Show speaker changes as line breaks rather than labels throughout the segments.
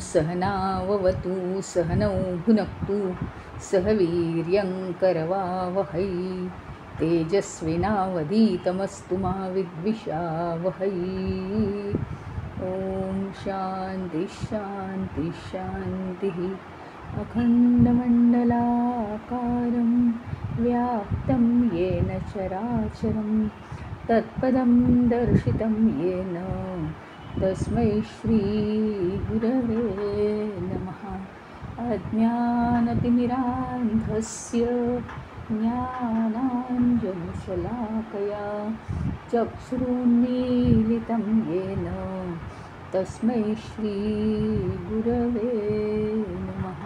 सहनाववतु सहनौ भुनक्तु सह वीर्यं करवावहै तेजस्विनावधीतमस्तु मा विद्विषावहै। ॐ शान्ति शान्ति शान्तिः। अखण्डमण्डलाकारं व्याप्तं येन चराचरं तत्पदं दर्शितं येन तस्मै श्री गुरवे नमः। अज्ञानतिमिरान्धस्य ज्ञानाञ्जनशलाकया चक्षुरुन्मीलितं येन तस्मै श्री गुरवे नमः।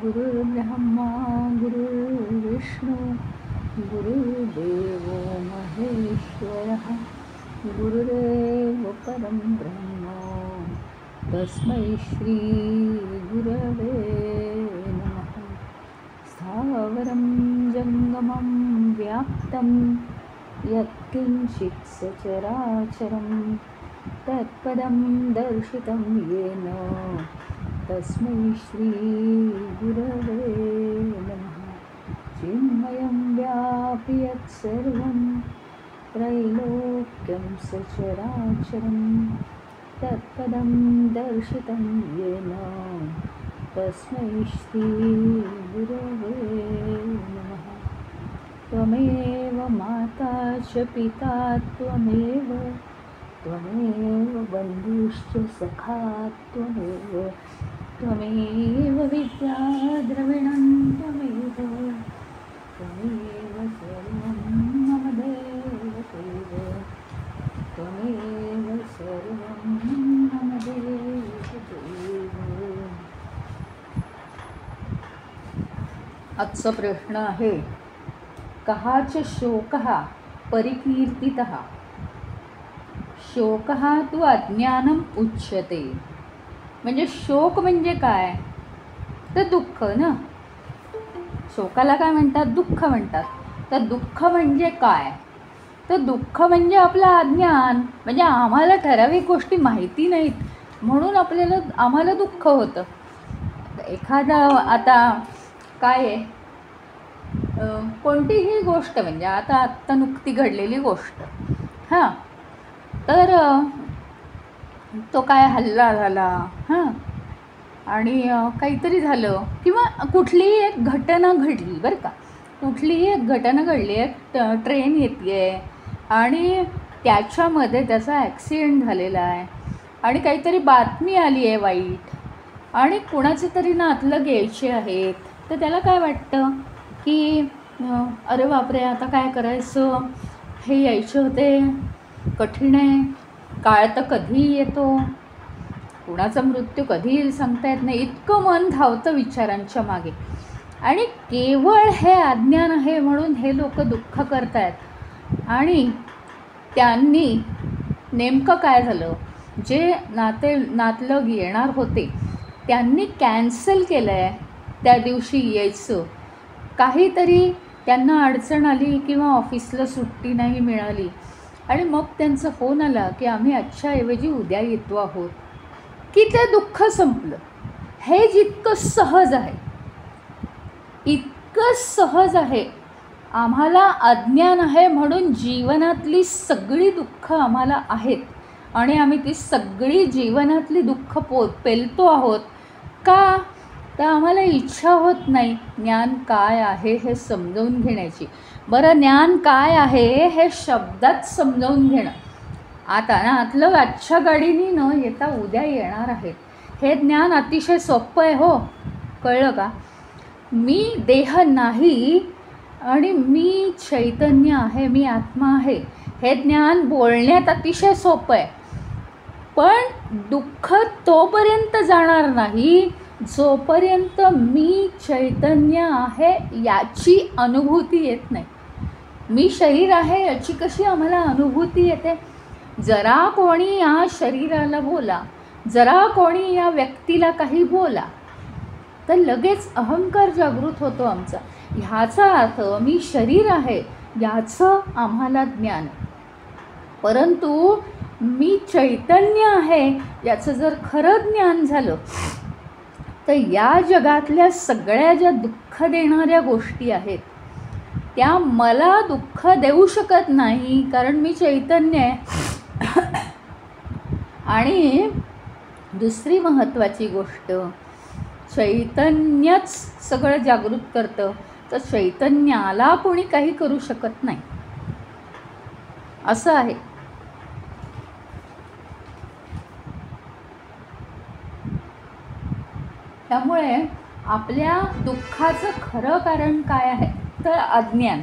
गुरुर्ब्रह्मा गुरुर्विष्णु गुरुर्देवो महेश्वरः गुरुरेव परं ब्रह्म तस्मै श्री गुरवे नमः। स्थावरं जङ्गमं व्याप्तं यत्किञ्चित् सचराचरं तत्पदं दर्शितं येन तस्मै श्री गुरवे नमः। चिन्मयं व्यापि यत्सर्वं त्रैलोक्यं सचराचरं तत्पदं दर्शितं येन तस्मै श्री गुरवे नमः। त्वमेव माता च पिता त्वमेव बन्धुश्च सखा त्वमेव विद्या द्रविणं त्वमेव सर्वं मम देव त्वमेव सर्वं मम देव। आजचा प्रश्न आहे, कहाच शोकः परिकीर्तितः। शोकः तु अज्ञानम उच्यते। म्हणजे शोक म्हणजे काय? तर दुःख ना। शोकाला काय म्हणतात? दुःख म्हणतात। तर दुःख म्हणजे काय? तर दुःख म्हणजे आपलं अज्ञान। म्हणजे आम्हाला ठराविक गोष्टी माहिती नाहीत म्हणून आम्हाला दुःख होतं। एखादा आता काय आहे, कोणतीही गोष्ट म्हणजे आत्ता नुकती घडलेली गोष्ट, हां, तर तो काय हल्ला झाला, हां, आणि काहीतरी झालं किंवा कुठलीही एक घटना घडली बरं का, कुठलीही एक घटना घडली, एक ट्रेन येते आहे आणि त्याच्यामध्ये त्याचा ॲक्सिडेंट झालेला आहे आणि काहीतरी बातमी आली आहे वाईट आणि कुणाचे तरी नातलं घ्यायचे आहेत, तर त्याला काय वाटतं की अरे बापरे, आता काय करायचं, हे यायचे होते, कठीण आहे, काळ तर कधीही येतो, कुणाचा मृत्यू कधी येईल सांगता येत नाही, इतकं मन धावतं विचारांच्या मागे। आणि केवळ हे अज्ञान आहे म्हणून हे लोक दुःख करतायत। आणि त्यांनी नेमकं काय झालं, जे नातलग येणार होते त्यांनी कॅन्सल केलं आहे त्या दिवशी यायचं। काहीतरी त्यांना अडचण आली किंवा ऑफिसला सुट्टी नाही मिळाली आणि मग त्यांचा फोन आला की आम्ही आजच्याऐवजी उद्या येतो आहोत, की ते दुःख संपलं। हे जितकं सहज आहे, इतकं सहज आहे, आम्हाला अज्ञान आहे म्हणून जीवनातली सगळी दुःख आम्हाला आहेत आणि आम्ही ती सगळी जीवनातली दुःख पेलतो आहोत का? तर आम्हाला इच्छा होत नाही ज्ञान काय आहे हे समजावून घेण्याची। बरं, ज्ञान काय आहे हे शब्दात समजावून घेणं। आता ना आतलं आजच्या गाडीनी न येता उद्या येणार आहे, हे ज्ञान अतिशय सोपं आहे हो, कळलं का? मी देह नाही आणि मी चैतन्य आहे, मी आत्मा आहे, हे ज्ञान बोलण्यात अतिशय सोपं आहे। पण दुःख तोपर्यंत जाणार नाही जोपर्यंत मी चैतन्य आहे याची अनुभूती येत नाही। मी शरीर आहे याची कशी आम्हाला अनुभूती येते? जरा कोणी या शरीराला बोला, जरा कोणी या व्यक्तीला काही बोला, तर लगेच अहंकार जागृत होतो आमचा. ह्याचा अर्थ मी शरीर आहे याचं आम्हाला ज्ञान, परंतु मी चैतन्य आहे याचं जर खरं ज्ञान झालं तर या जगातल्या सगळ्या ज्या दुःख देणाऱ्या गोष्टी आहेत त्या मला दुःख देऊ शकत नाही, कारण मी चैतन्य आहे. आणि दुसरी महत्त्वाची गोष्ट, चैतन्यच सगळं जागृत करतं, तर चैतन्याला कोणी काही करू शकत नाही असं आहे. त्यामुळे आपल्या दुःखाचं खरं कारण काय आहे तर अज्ञान.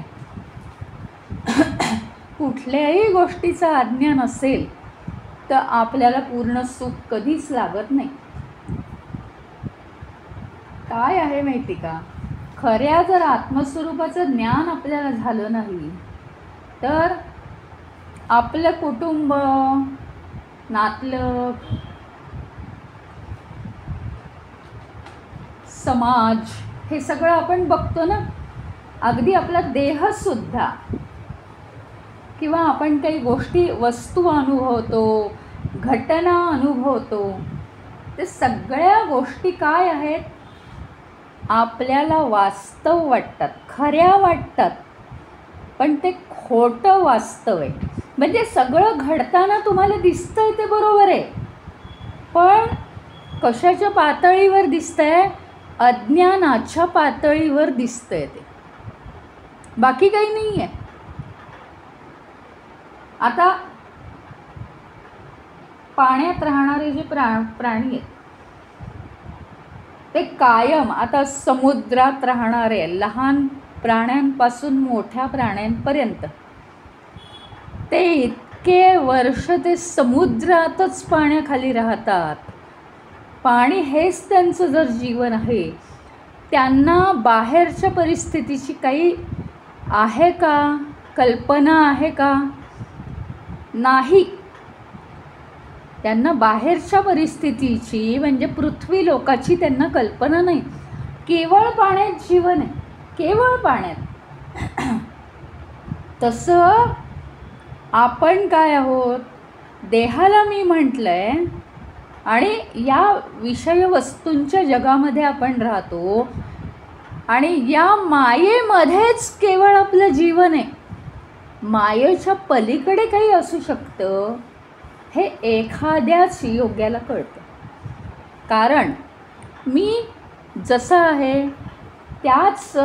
कुठल्याही गोष्टीचं अज्ञान असेल तर आपल्याला पूर्ण सुख कधीच लागत नाही. काय आहे माहिती का, खऱ्या जर आत्मस्वरूपाचं ज्ञान आपल्याला झालं नाही तर आपलं कुटुंब, नातलग, समाज हे सगळं आपण बघतो ना, अगदी आपला देहसुद्धा, किंवा आपण काही गोष्टी, वस्तू अनुभवतो, घटना अनुभवतो, ते सगळ्या गोष्टी काय आहेत, आपल्याला वास्तव वाटतात, खऱ्या वाटतात, पण ते खोटं वास्तव आहे. म्हणजे सगळं घडताना तुम्हाला दिसतंय ते बरोबर आहे, पण कशाच्या पातळीवर दिसतंय, अज्ञानाच्या पातळीवर दिसतंय ते, बाकी काही नाही आहे. आता पाण्यात राहणारे जे प्राणी आहेत ते कायम, आता समुद्रात राहणारे लहान प्राण्यांपासून मोठ्या प्राण्यांपर्यंत ते इतके वर्ष ते समुद्रातच पाण्याखाली राहतात. पाणी हेच त्यांचं जर जीवन आहे, त्यांना बाहेरच्या परिस्थितीची काही आहे का, कल्पना आहे का, नाही. त्यांना बाहेरच्या परिस्थितीची म्हणजे पृथ्वी लोकाची त्यांना कल्पना नाही. केवळ पाण्यात जीवन आहे, केवळ पाण्यात. तसं आपण काय आहोत, देहाला मी म्हटलं आहे आणि या विषय वस्तूंच्या जगामध्ये आपण राहतो आणि या मायेमध्येच केवळ आपलं जीवन आहे. मायेच्या पलीकडे काही असू शकतं हे एखाद्याच योग्याला कळतं. कारण मी जसं आहे त्याच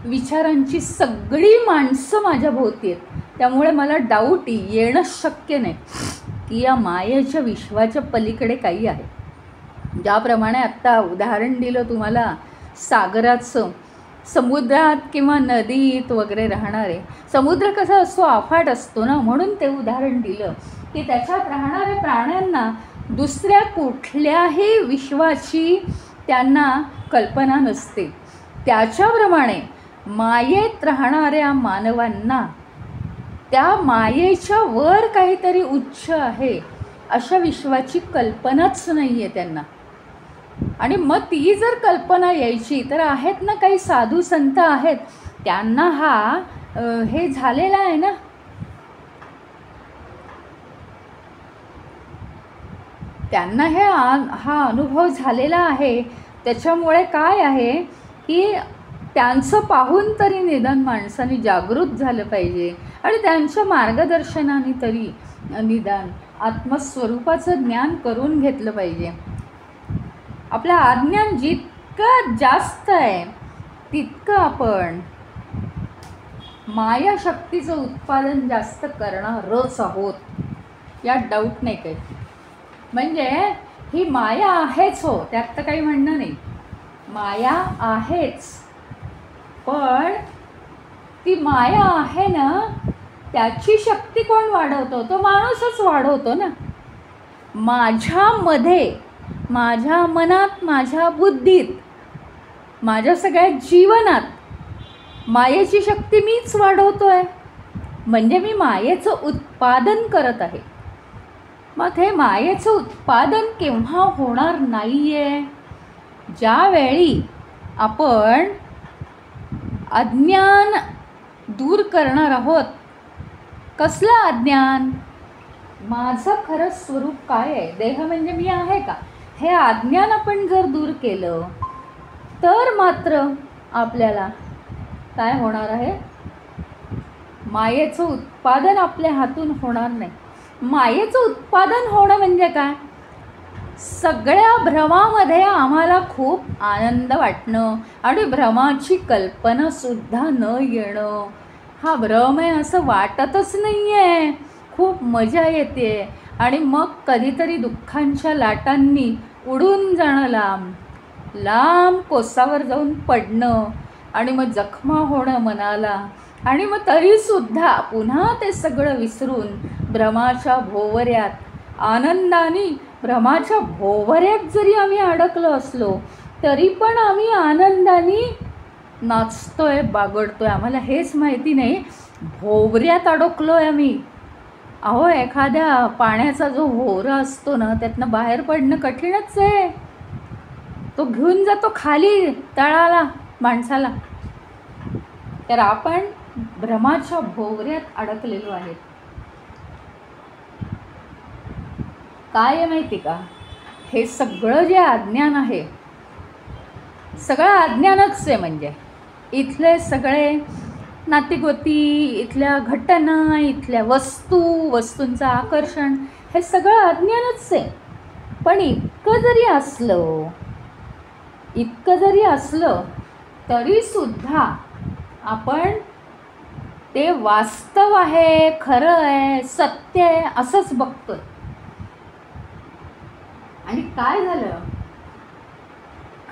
विचारांची सगळी माणसं माझ्या भोवती आहेत, त्यामुळे मला डाऊट येणंच शक्य नाही की या मायेच्या विश्वाच्या पलीकडे काही आहे. ज्याप्रमाणे आत्ता उदाहरण दिलं तुम्हाला सागराचं, समुद्रात किंवा नदीत वगैरे राहणारे, समुद्र कसा असतो, अफाट असतो ना, म्हणून ते उदाहरण दिलं की त्याच्यात राहणाऱ्या प्राण्यांना दुसऱ्या कुठल्याही विश्वाची त्यांना कल्पना नसते. त्याच्याप्रमाणे मायेत राहणाऱ्या मानवांना त्या मायेच्या वर काहीतरी उच्च आहे अशा विश्वाची कल्पनाच नाही आहे त्यांना. आणि मग ती जर कल्पना यायची तर आहेत ना काही साधू संत आहेत, त्यांना हे झालेलं आहे ना, त्यांना हा अनुभव झालेला आहे. त्याच्यामुळे काय आहे की त्यांचं पाहून तरी निदान माणसाने जागृत झालं पाहिजे आणि त्यांच्या मार्गदर्शनाने तरी निदान आत्मस्वरूपाचं ज्ञान करून घेतलं पाहिजे. आपलं अज्ञान जितकं जास्त आहे तितकं आपण मायाशक्तीचं उत्पादन जास्त करणारच आहोत, यात डाऊट नाही काही. म्हणजे ही माया आहेच, हो, त्यात तर काही म्हणणं नाही, माया आहेच, पण ती माया आहे ना, त्याची शक्ती कोण वाढवतो, तो माणूसच वाढवतो ना. माझ्यामध्ये, माझ्या मनात, माझ्या बुद्धीत, माझ्या सगळ्या जीवनात मायेची शक्ती मीच वाढवतो आहे. म्हणजे मी मायेचं उत्पादन करत आहे. मग हे मायेचं उत्पादन केव्हा होणार नाही आहे? ज्यावेळी आपण अज्ञान दूर करणार आहोत. कसलं अज्ञान? माझं खरं स्वरूप काय आहे, देह म्हणजे मी आहे का, हे अज्ञान आपण जर दूर केलं तर मात्र आपल्याला काय होणार आहे? मायेचं उत्पादन आपल्या हातून होणार नाही. मायेचं उत्पादन होणं म्हणजे काय? सगळ्या भ्रमामध्ये आम्हाला खूप आनंद वाटणं आणि भ्रमाची कल्पनासुद्धा न येणं. हा भ्रम आहे असं वाटतच नाही आहे, खूप मजा येते. आणि मग कधीतरी दुःखांच्या लाटांनी उडून जाणं, लांब लांब कोसावर जाऊन पडणं आणि मग जखमा होणं मनाला. आणि मग तरीसुद्धा पुन्हा ते सगळं विसरून भ्रमाच्या भोवऱ्यात आनंदाने, भ्रमाच्या भोवऱ्यात जरी आम्ही अडकलो असलो तरी पण आम्ही आनंदाने नाचतोय, बागडतोय. आम्हाला हेच माहिती नाही भोवऱ्यात अडकलो आहे आम्ही. अहो, एखाद्या पाण्याचा जो भोवरा असतो ना, त्यातनं बाहेर पडणं कठीणच आहे. तो घेऊन जातो खाली तळाला माणसाला. तर आपण भ्रमाच्या भोवऱ्यात अडकलेलो आहे. काय आहे माहिती का? हे सगळं जे अज्ञान आहे, सगळं अज्ञानच आहे. म्हणजे इथले सगळे नातीगोती, इथल्या घटना, इथल्या वस्तू, वस्तूंचं आकर्षण, हे सगळं अज्ञानच आहे. पण इतकं जरी असलं तरीसुद्धा आपण ते वास्तव आहे, खरं आहे, सत्य आहे असंच बघतोय. आणि काय झालं?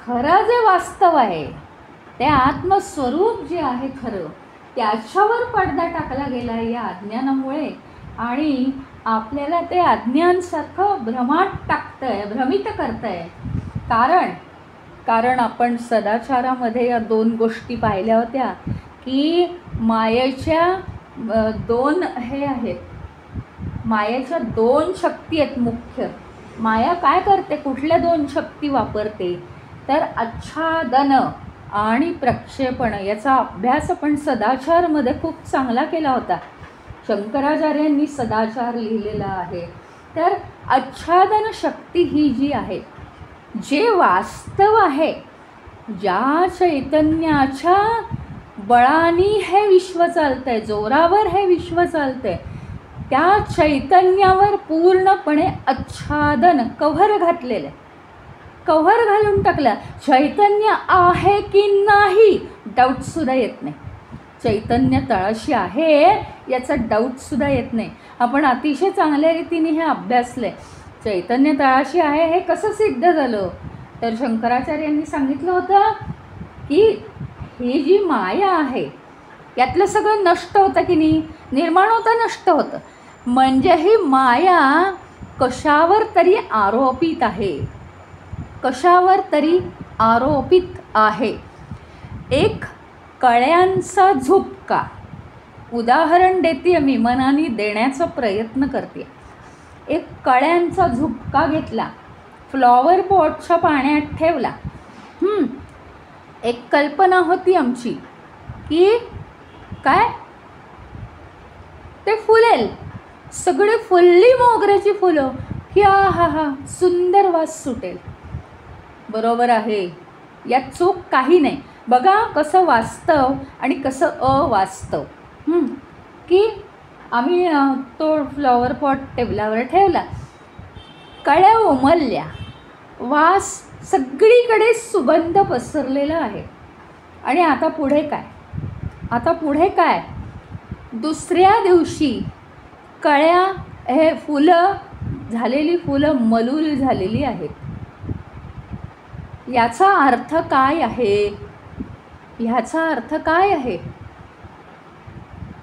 खरं जे वास्तव आहे, ते आत्मस्वरूप जे आहे खरं, त्याच्यावर पडदा टाकला गेला आहे या अज्ञानामुळे. आणि आपल्याला ते अज्ञानसारखं भ्रमात टाकतंय, भ्रमित करतंय. कारण आपण सदाचारामध्ये या 2 गोष्टी पाहिल्या होत्या की मायेच्या 2 हे आहेत, मायेच्या 2 शक्ती आहेत मुख्य. माया काय करते? कुठल्या 2 शक्ती वापरते? तर आच्छादन आणि प्रक्षेपण. याचा अभ्यास आपण सदाचारमध्ये खूप चांगला केला होता. शंकराचार्यांनी सदाचार लिहिलेला आहे. तर आच्छादन शक्ती ही जी आहे, जे वास्तव आहे, ज्या चैतन्याच्या बळाने हे विश्व चालतंय, जोरावर हे विश्व चालतंय, त्या चैतन्यावर पूर्णपणे आच्छादन, कव्हर घातलेलं आहे. कव्हर घालून टाकलं. चैतन्य आहे की नाही डाऊटसुद्धा येत नाही. चैतन्य तळाशी आहे याचा डाऊटसुद्धा येत नाही. आपण अतिशय चांगल्या रीतीने हे अभ्यासलं आहे. चैतन्य तळाशी आहे हे कसं सिद्ध झालं? तर शंकराचार्यांनी सांगितलं होतं की ही जी माया आहे, यातलं सगळं नष्ट होतं की नाही, निर्माण होतं, नष्ट होतं. म्हणजे ही माया कशावर तरी आरोपित आहे, कशावर तरी आरोपित आहे. एक कळ्यांचा झुपका उदाहरण देते मी, मनाने देण्याचा प्रयत्न करते. एक कळ्यांचा झुपका घेतला, फ्लॉवर पॉटच्या पाण्यात ठेवला. एक कल्पना होती आमची की काय ते फुलेल, सगळे फुलली मोगऱ्याची फुलं की हा सुंदर वास सुटेल. बरोबर आहे, यात चूक काही नाही. बघा कसं वास्तव आणि कसं अवास्तव. की आम्ही तो फ्लॉवर पॉट टेबलावर ठेवला, कळ्या उमलल्या, वास सगळीकडे सुगंध पसरलेला आहे. आणि आता पुढे काय? दुसऱ्या दिवशी कळ्या, हे फुलं, झालेली फुलं मलूल झालेली आहेत. याचा अर्थ काय आहे?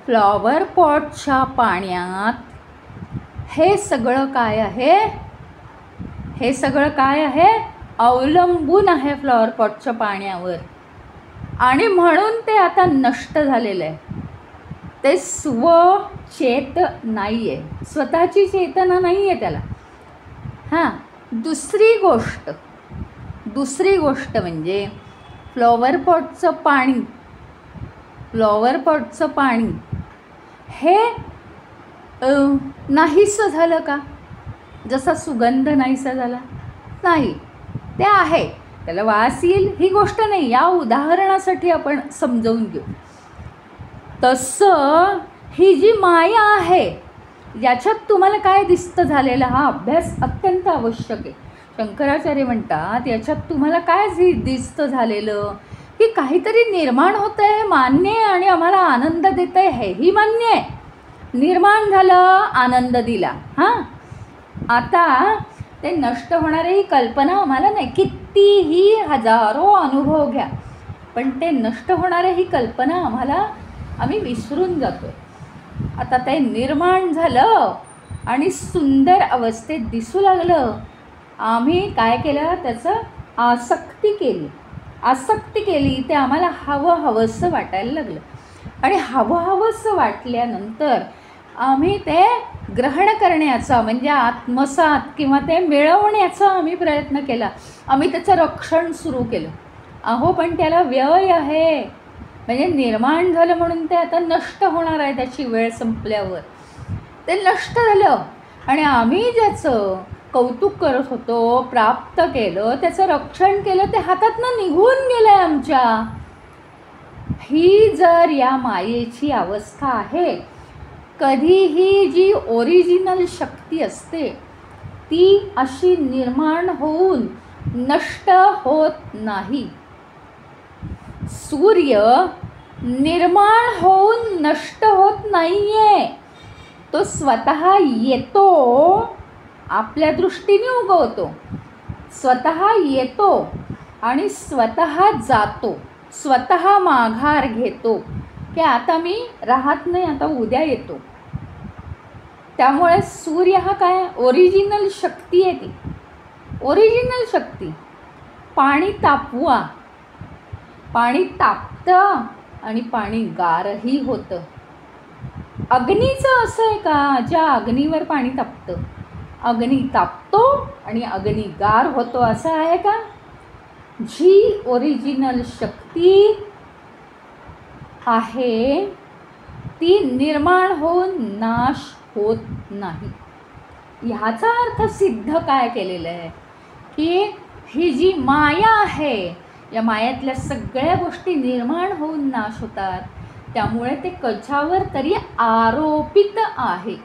फ्लॉवर पॉटच्या पाण्यात हे सगळं काय आहे? अवलंबून आहे फ्लॉवर पॉटच्या पाण्यावर. आणि म्हणून ते आता नष्ट झालेलं आहे. ते स्वचेत नाही आहे, स्वतःची चेतना नाही आहे त्याला. हां, दुसरी गोष्ट म्हणजे फ्लॉवर पॉटचं पाणी हे नाहीसं झालं का? जसा सुगंध नाहीसा झाला नाही, ते आहे, त्याला वास येईल ही गोष्ट नाही. या उदाहरणासाठी आपण समजावून घेऊ. तसं ही जी माया आहे, याच्यात तुम्हाला काय दिसतं झालेलं, हा अभ्यास अत्यंत आवश्यक आहे. शंकराचार्य म्हणतात याच्यात तुम्हाला काय दिसतं झालेलं, की काहीतरी निर्माण होतं आहे, मान्य आहे, आणि आम्हाला आनंद देतं आहे, हेही मान्य आहे. निर्माण झालं, आनंद दिला. हां, आता ते नष्ट होणारी कल्पना आम्हाला नाही, कितीही हजारो अनुभव घ्या, पण ते नष्ट होणारी ही कल्पना आम्ही विसरून जातो. आता ते निर्माण झालं आणि सुंदर अवस्थेत दिसू लागलं. आम्ही काय केलं, त्याचं आसक्ती केली, ते आम्हाला हवंसं वाटायला लागलं. आणि हवंसं वाटल्यानंतर आम्ही ते ग्रहण करण्याचा म्हणजे आत्मसात किंवा ते मिळवण्याचा आम्ही प्रयत्न केला. आम्ही त्याचं रक्षण सुरू केलं. पण त्याला व्यय आहे, म्हणजे निर्माण झालं म्हणून ते आता नष्ट होणार आहे, त्याची वेळ संपल्यावर ते नष्ट झालं. आणि आम्ही ज्याचं कौतुक करत होतो, प्राप्त केलं, त्याचं रक्षण केलं, ते हातातनं निघून गेलं आहे आमच्या. ही जर या मायेची अवस्था आहे. कधीही जी ओरिजिनल शक्ती असते ती अशी निर्माण होऊन नष्ट होत नाही. सूर्य निर्माण होऊन नष्ट होत नाही आहे, तो स्वतः येतो, आपल्या दृष्टीने उगवतो, स्वतः येतो आणि स्वतः जातो, स्वतः माघार घेतो, की आता मी राहत नाही, आता उद्या येतो. त्यामुळे सूर्य हा काय ओरिजिनल शक्ती आहे, ती ओरिजिनल शक्ती. पाणी तापवा, पाणी तापतं आणि पाणी गारही होतं. अग्नीचं असं आहे का, ज्या अग्नीवर पाणी तापतं, अग्नी तापतो आणि अग्नी गार होतो, असं आहे का? जी ओरिजिनल शक्ती आहे ती निर्माण होऊन नाश होत नाही. ह्याचा अर्थ सिद्ध काय केलेलं आहे, की ही जी माया आहे, या मायातल्या सगळ्या गोष्टी निर्माण होऊन नाश होतात. त्यामुळे ते कशावर तरी आरोपित आहे.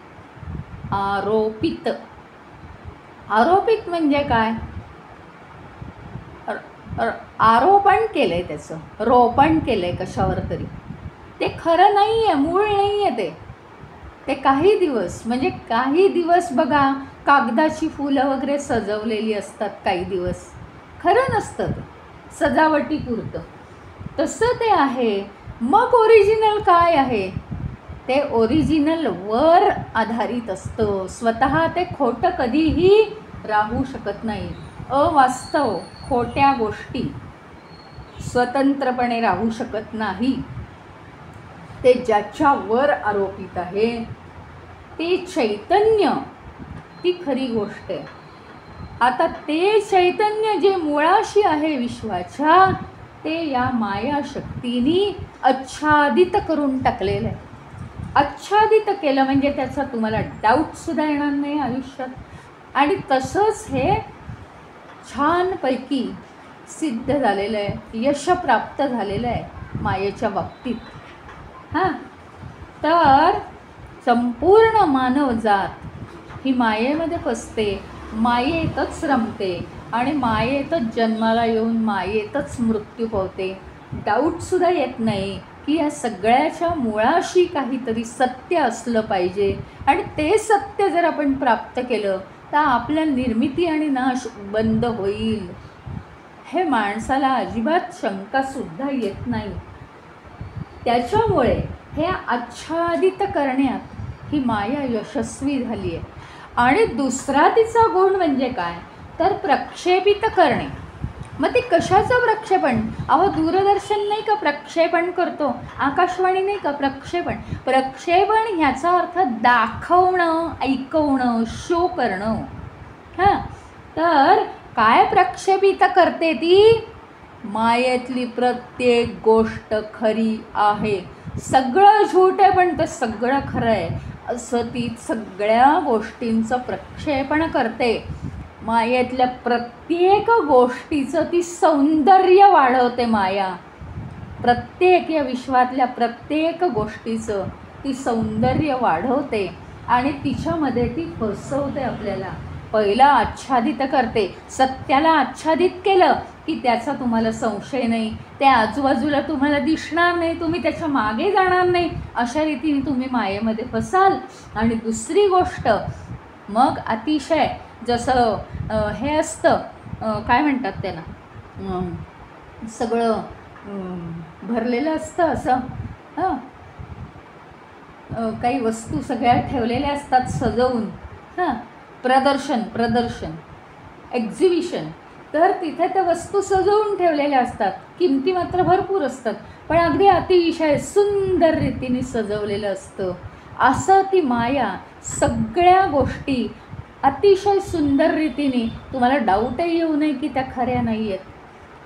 आरोपित म्हणजे काय, आरोपण केलं आहे, त्याचं रोपण केलं आहे कशावर तरी. ते खरं नाही आहे, मूळ नाही आहे. ते काही दिवस बघा, कागदाची फुलं वगैरे सजवलेली असतात, काही दिवस खरं नसतं, ते सजावटीपुरतं. तसं ते आहे. मग ओरिजिनल काय आहे, ते ओरिजिनल वर आधारित असतं. स्वतः ते खोटं कधीही राहू शकत नाही. अवास्तव खोट्या गोष्टी स्वतंत्रपणे राहू शकत नाही. ते ज्याच्यावर आरोपित आहे ते चैतन्य, ती खरी गोष्ट आहे. आता ते चैतन्य जे मुळाशी आहे विश्वाच्या, ते या माया शक्तीने आच्छादित करून टाकलेलं आहे. आच्छादित केलं म्हणजे त्याचा तुम्हाला डाऊटसुद्धा येणार नाही आयुष्यात. आणि तसंच हे छानपैकी सिद्ध झालेलं आहे, यश प्राप्त झालेलं आहे मायेच्या बाबतीत. हां, तर संपूर्ण मानवजात ही मायेमध्ये फसते, मायेतच रमते आणि मायेतच जन्माला येऊन मायेतच मृत्यू पावते. डाऊटसुद्धा येत नाही की या सगळ्याच्या मुळाशी काहीतरी सत्य असलं पाहिजे, आणि ते सत्य जर आपण प्राप्त केलं तर आपल्या निर्मिती आणि नाश बंद होईल. हे माणसाला अजिबात शंकासुद्धा येत नाही. त्याच्यामुळे हे आच्छादित करण्यात ही माया यशस्वी झाली आहे. आणि दुसरा तिचा गुण म्हणजे काय, तर प्रक्षेपित करणे. मग ते कशाचं प्रक्षेपण? अहो दूरदर्शन नाही का प्रक्षेपण करतो, आकाशवाणी नाही का प्रक्षेपण. प्रक्षेपण ह्याचा अर्थ दाखवणं, ऐकवणं, शो करणं. हां, तर काय प्रक्षेपित करते ती? मायेतली प्रत्येक गोष्ट खरी आहे. सगळं झूट आहे पण ते सगळं खरं आहे असं ती सगळ्या गोष्टींचं प्रक्षेपण करते. मायेतल्या प्रत्येक गोष्टीचं ती सौंदर्य वाढवते माया. प्रत्येक या विश्वातल्या प्रत्येक गोष्टीचं ती सौंदर्य वाढवते आणि तिच्यामध्ये ती फसवते आपल्याला. पहिला आच्छादित करते. सत्याला आच्छादित केलं की त्याचा तुम्हाला संशय नाही, त्या आजूबाजूला तुम्हाला दिसणार नाही, तुम्ही त्याच्या मागे जाणार नाही, अशा रीतीने तुम्ही मायेमध्ये फसाल. आणि दुसरी गोष्ट मग अतिशय जसं हे असतं, काय म्हणतात त्याला, सगळं भरलेलं असतं असं, हां, काही वस्तू सगळ्या ठेवलेल्या असतात सजवून, हां, प्रदर्शन एक्झिबिशन. तर तिथे त्या वस्तू सजवून ठेवलेल्या असतात, किमती मात्र भरपूर असतात, पण अगदी अतिशय सुंदर रीतीने सजवलेलं असतं. असं ती माया सगळ्या गोष्टी अतिशय सुंदर रीतीने, तुम्हाला डाऊटही येऊ नये की त्या खऱ्या नाही आहेत,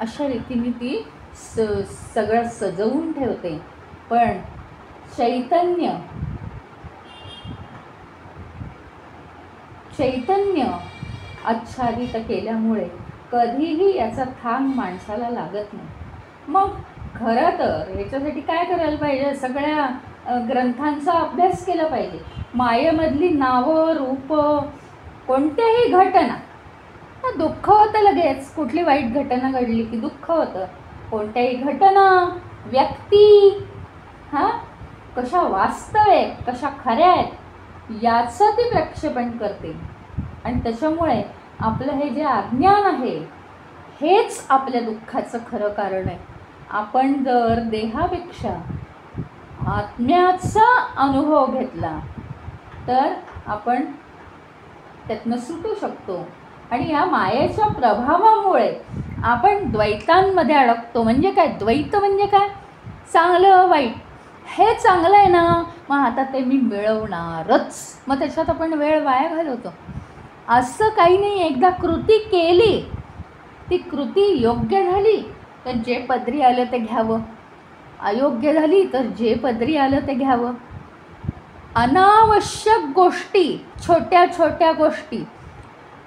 अशा रीतीने ती सगळं सजवून ठेवते. पण चैतन्य आच्छादित केल्यामुळे कधीही याचा थांब माणसाला लागत नाही. मग खरं तर याच्यासाठी काय करायला पाहिजे? सगळ्या ग्रंथांचा अभ्यास केला पाहिजे. मायेमधली नावं, रूपं, कोणत्याही घटना, दुःख होतं लगेच. कुठली वाईट घटना घडली की दुःख होतं. कोणत्याही घटना, व्यक्ती, हां, कशा वास्तव आहेत, कशा खऱ्या आहेत, याचं ती प्रक्षेपण करते. आणि त्याच्यामुळे आपलं हे जे अज्ञान आहे हेच आपल्या दुःखाचं खरं कारण आहे. आपण जर देहापेक्षा आत्म्याचा अनुभव घेतला तर आपण त्यातनं सुटू शकतो. आणि या मायेच्या प्रभावामुळे आपण द्वैतांमध्ये अडकतो. म्हणजे काय द्वैत? म्हणजे काय? चांगलं वाईट. हे चांगलं आहे ना, मग आता ते मी मिळवणारच, मग त्याच्यात आपण वेळ वाया घालवतो. असं काही नाही. एकदा कृती केली, ती कृती योग्य झाली तर जे पदरी आलं ते घ्यावं, अयोग्य झाली तर जे पदरी आलं ते घ्यावं. अनावश्यक गोष्टी, छोट्या छोट्या गोष्टी,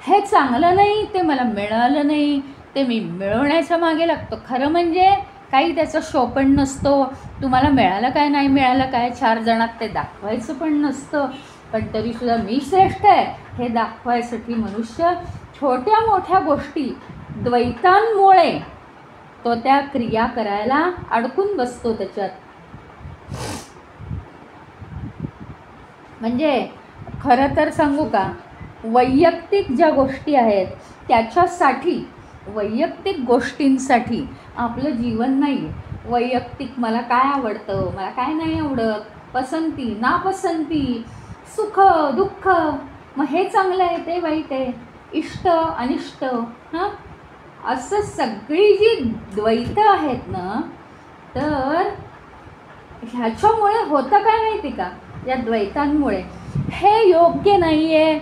हे चांगलं नाही, ते मला मिळालं नाही, ते मी मिळवण्याच्या मागे लागतो. खरं म्हणजे काही त्याचा शोपण नसतो. तुम्हाला मिळालं काय नाही मिळालं काय 4 जणात ते दाखवायचं पण नसतं. पण तरीसुद्धा मी श्रेष्ठ आहे हे दाखवायसाठी मनुष्य छोट्या मोठ्या गोष्टी द्वैतांमुळे तो त्या क्रिया करायला अडकून बसतो त्याच्यात. म्हणजे खरं तर सांगू का, वैयक्तिक ज्या गोष्टी आहेत त्याच्यासाठी, वैयक्तिक गोष्टींसाठी आपलं जीवन नाही. वैयक्तिक मला काय आवडतं, मला काय नाही आवडत, पसंती नापसंती, सुख दुःख, मग हे चांगलं आहे ते वाईट आहे, इष्ट अनिष्ट, हां, असं सगळी जी द्वैत आहेत ना, तर ह्याच्यामुळे होतं काय माहिती का, या द्वैतांमुळे हे योग्य नाही आहे,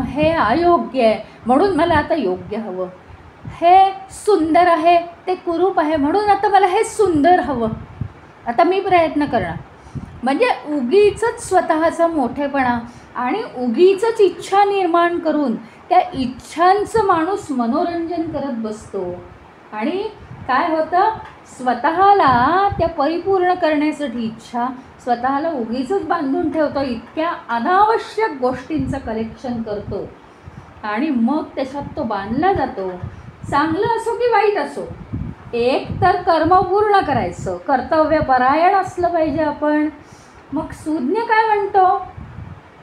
हे अयोग्य आहे म्हणून मला आता योग्य हवं, हे सुंदर आहे ते कुरूप आहे म्हणून आता मला हे सुंदर हवं, आता मी प्रयत्न करणार. म्हणजे उगीचंच स्वतःचा मोठेपणा आणि उगीचंच इच्छा निर्माण करून त्या इच्छांचं माणूस मनोरंजन करत बसतो. आणि काय होतं, स्वतःला त्या परिपूर्ण करण्यासाठी इच्छा स्वतःला उगीचंच बांधून ठेवतो, इतक्या अनावश्यक गोष्टींचं कलेक्शन करतो आणि मग त्याच्यात तो बांधला जातो. चांगलं असो की वाईट असो, एक तर कर्म पूर्ण करायचं, कर्तव्यपरायण असलं पाहिजे आपण. मग सूज्ञ काय म्हणतो,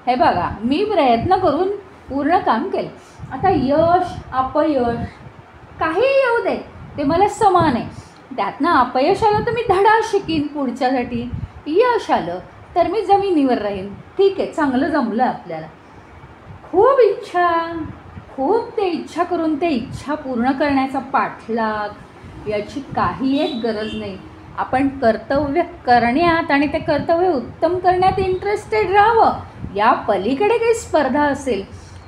हे बघा मी प्रयत्न करून पूर्ण काम केलं, आता यश अपयश काही येऊ दे ते मला समान आहे. त्यातनं अपयश आलं तर मी धडा शिकीन पुढच्यासाठी, यश आलं तर मी जमिनीवर राहीन, ठीक आहे चांगलं जमलं आपल्याला. खूप इच्छा, खूप ते इच्छा करून ते इच्छा पूर्ण करण्याचा पाठलाग याची काही एक गरज नाही. आपण कर्तव्य करण्यात आणि ते कर्तव्य उत्तम करण्यात इंटरेस्टेड राहावं. या पलीकडे काही स्पर्धा असेल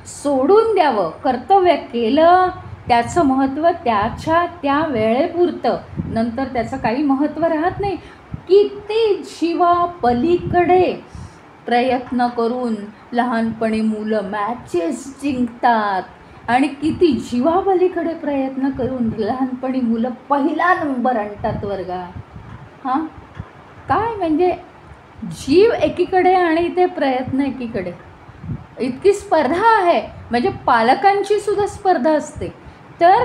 सोडून द्यावं. कर्तव्य केलं त्याचं महत्त्व त्याच्या त्या वेळेपुरतं, नंतर त्याचं काही महत्त्व राहत नाही. किती जीवा पलीकडे प्रयत्न करून लहानपणी मुलं मॅचेस जिंकतात आणि किती जीवापलीकडे प्रयत्न करून लहानपणी मुलं पहिला नंबर आणतात वर्गात. हां, काय म्हणजे जीव एकीकडे आणि ते प्रयत्न एकीकडे. इतकी स्पर्धा आहे, म्हणजे पालकांची सुद्धा स्पर्धा असते. तर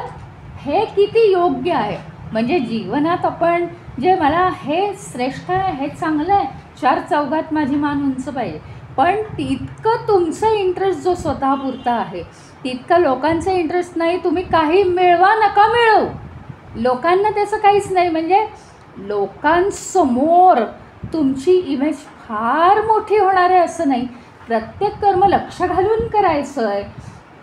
हे किती योग्य आहे. म्हणजे जीवनात आपण जे मला हे श्रेष्ठ आहे, हे चांगलं आहे, चार चौघात माझी मान उंच पाहिजे, पण तितकं तुमचं इंटरेस्ट जो स्वतःपुरता आहे तितका लोकांचा इंटरेस्ट नाही. तुम्ही काही मिळवा नका मिळवू, लोकांना त्याचं काहीच नाही. म्हणजे लोकांसमोर तुमची इमेज फार मोठी होणार आहे असं नाही. प्रत्येक कर्म लक्ष घालून करायचं आहे,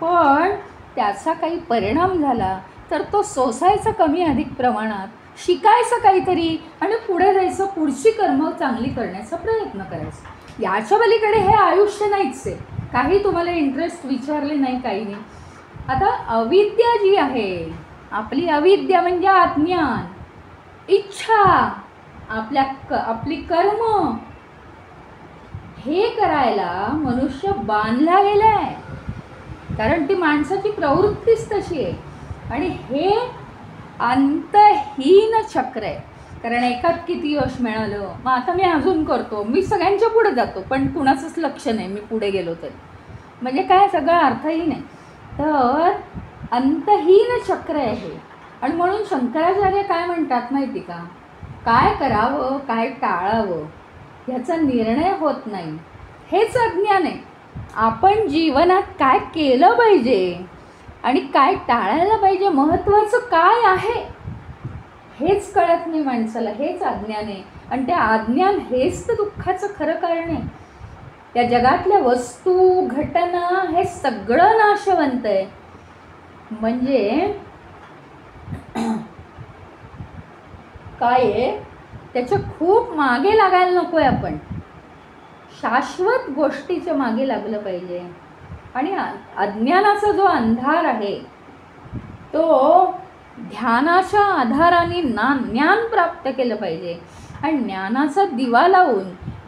पण त्याचा काही परिणाम झाला तर तो सोसायचा कमी अधिक प्रमाणात, शिकायचं काहीतरी आणि पुढे जायचं, पुढची कर्म चांगली करण्याचा प्रयत्न करायचा. याच्या पलीकडे हे आयुष्य नाहीच आहे. काही तुम्हाला इंटरेस्ट विचारले नाही, काही नाही. आता अविद्या जी आहे, आपली अविद्या म्हणजे अज्ञान, इच्छा, आपली कर्म, हे करायला मनुष्य बांधला गेला आहे. कारण ती माणसाची प्रवृत्तीच तशी आहे. आणि हे अंतहीन चक्र आहे. कारण एकात किती यश मिळालं, मग आता मी अजून करतो, मी सगळ्यांच्या पुढे जातो, पण कुणाचंच लक्ष नाही मी पुढे गेलो तरी. म्हणजे काय, सगळं अर्थहीन आहे. तर अंतहीन चक्र आहे हे. आणि म्हणून शंकराचार्य काय म्हणतात माहिती का, काय करावं काय टाळावं ह्याचा निर्णय होत नाही, हेच अज्ञान आहे. आपण जीवनात काय केलं पाहिजे आणि काय टाळायला पाहिजे, महत्त्वाचं काय आहे हेच कळत नाही माणसाला, हेच अज्ञान आहे. आणि ते अज्ञान हेच तर दुःखाचं खरं कारण आहे. त्या जगातल्या वस्तू घटना हे सगळं नाशवंत आहे. म्हणजे काय आहे, त्याच्या खूप मागे लागायला नको आहे. आपण शाश्वत गोष्टीच्या मागे लागलं पाहिजे. आणि अज्ञानाचा जो अंधार आहे तो ध्यानाच्या आधाराने ज्ञान प्राप्त केलं पाहिजे. आणि ज्ञानाचा दिवा लावून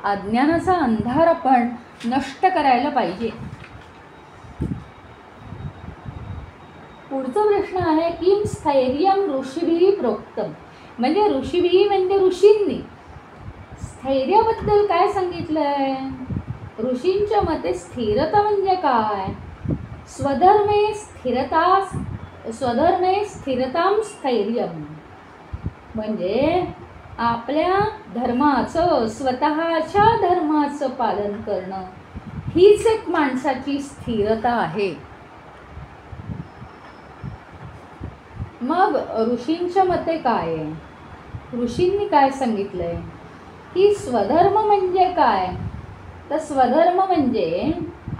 अज्ञानाचा अंधार आपण नष्ट करायला पाहिजे. पुढचा प्रश्न आहे, किम स्थैर्यम ऋषीभिः प्रोक्तम. म्हणजे ऋषीभिः म्हणजे ऋषींनी स्थैर्याबद्दल काय सांगितलंय. ऋषींच्या मते स्थिरता म्हणजे काय, स्वधर्मे स्थिरताम स्थैर्यम. म्हणजे आपल्या धर्माचं, स्वतःच्या धर्माचं पालन करणं हीच एक माणसाची स्थिरता आहे. मग ऋषींच्या मते काय आहे, ऋषींनी काय सांगितलंय की स्वधर्म म्हणजे काय. तर स्वधर्म म्हणजे,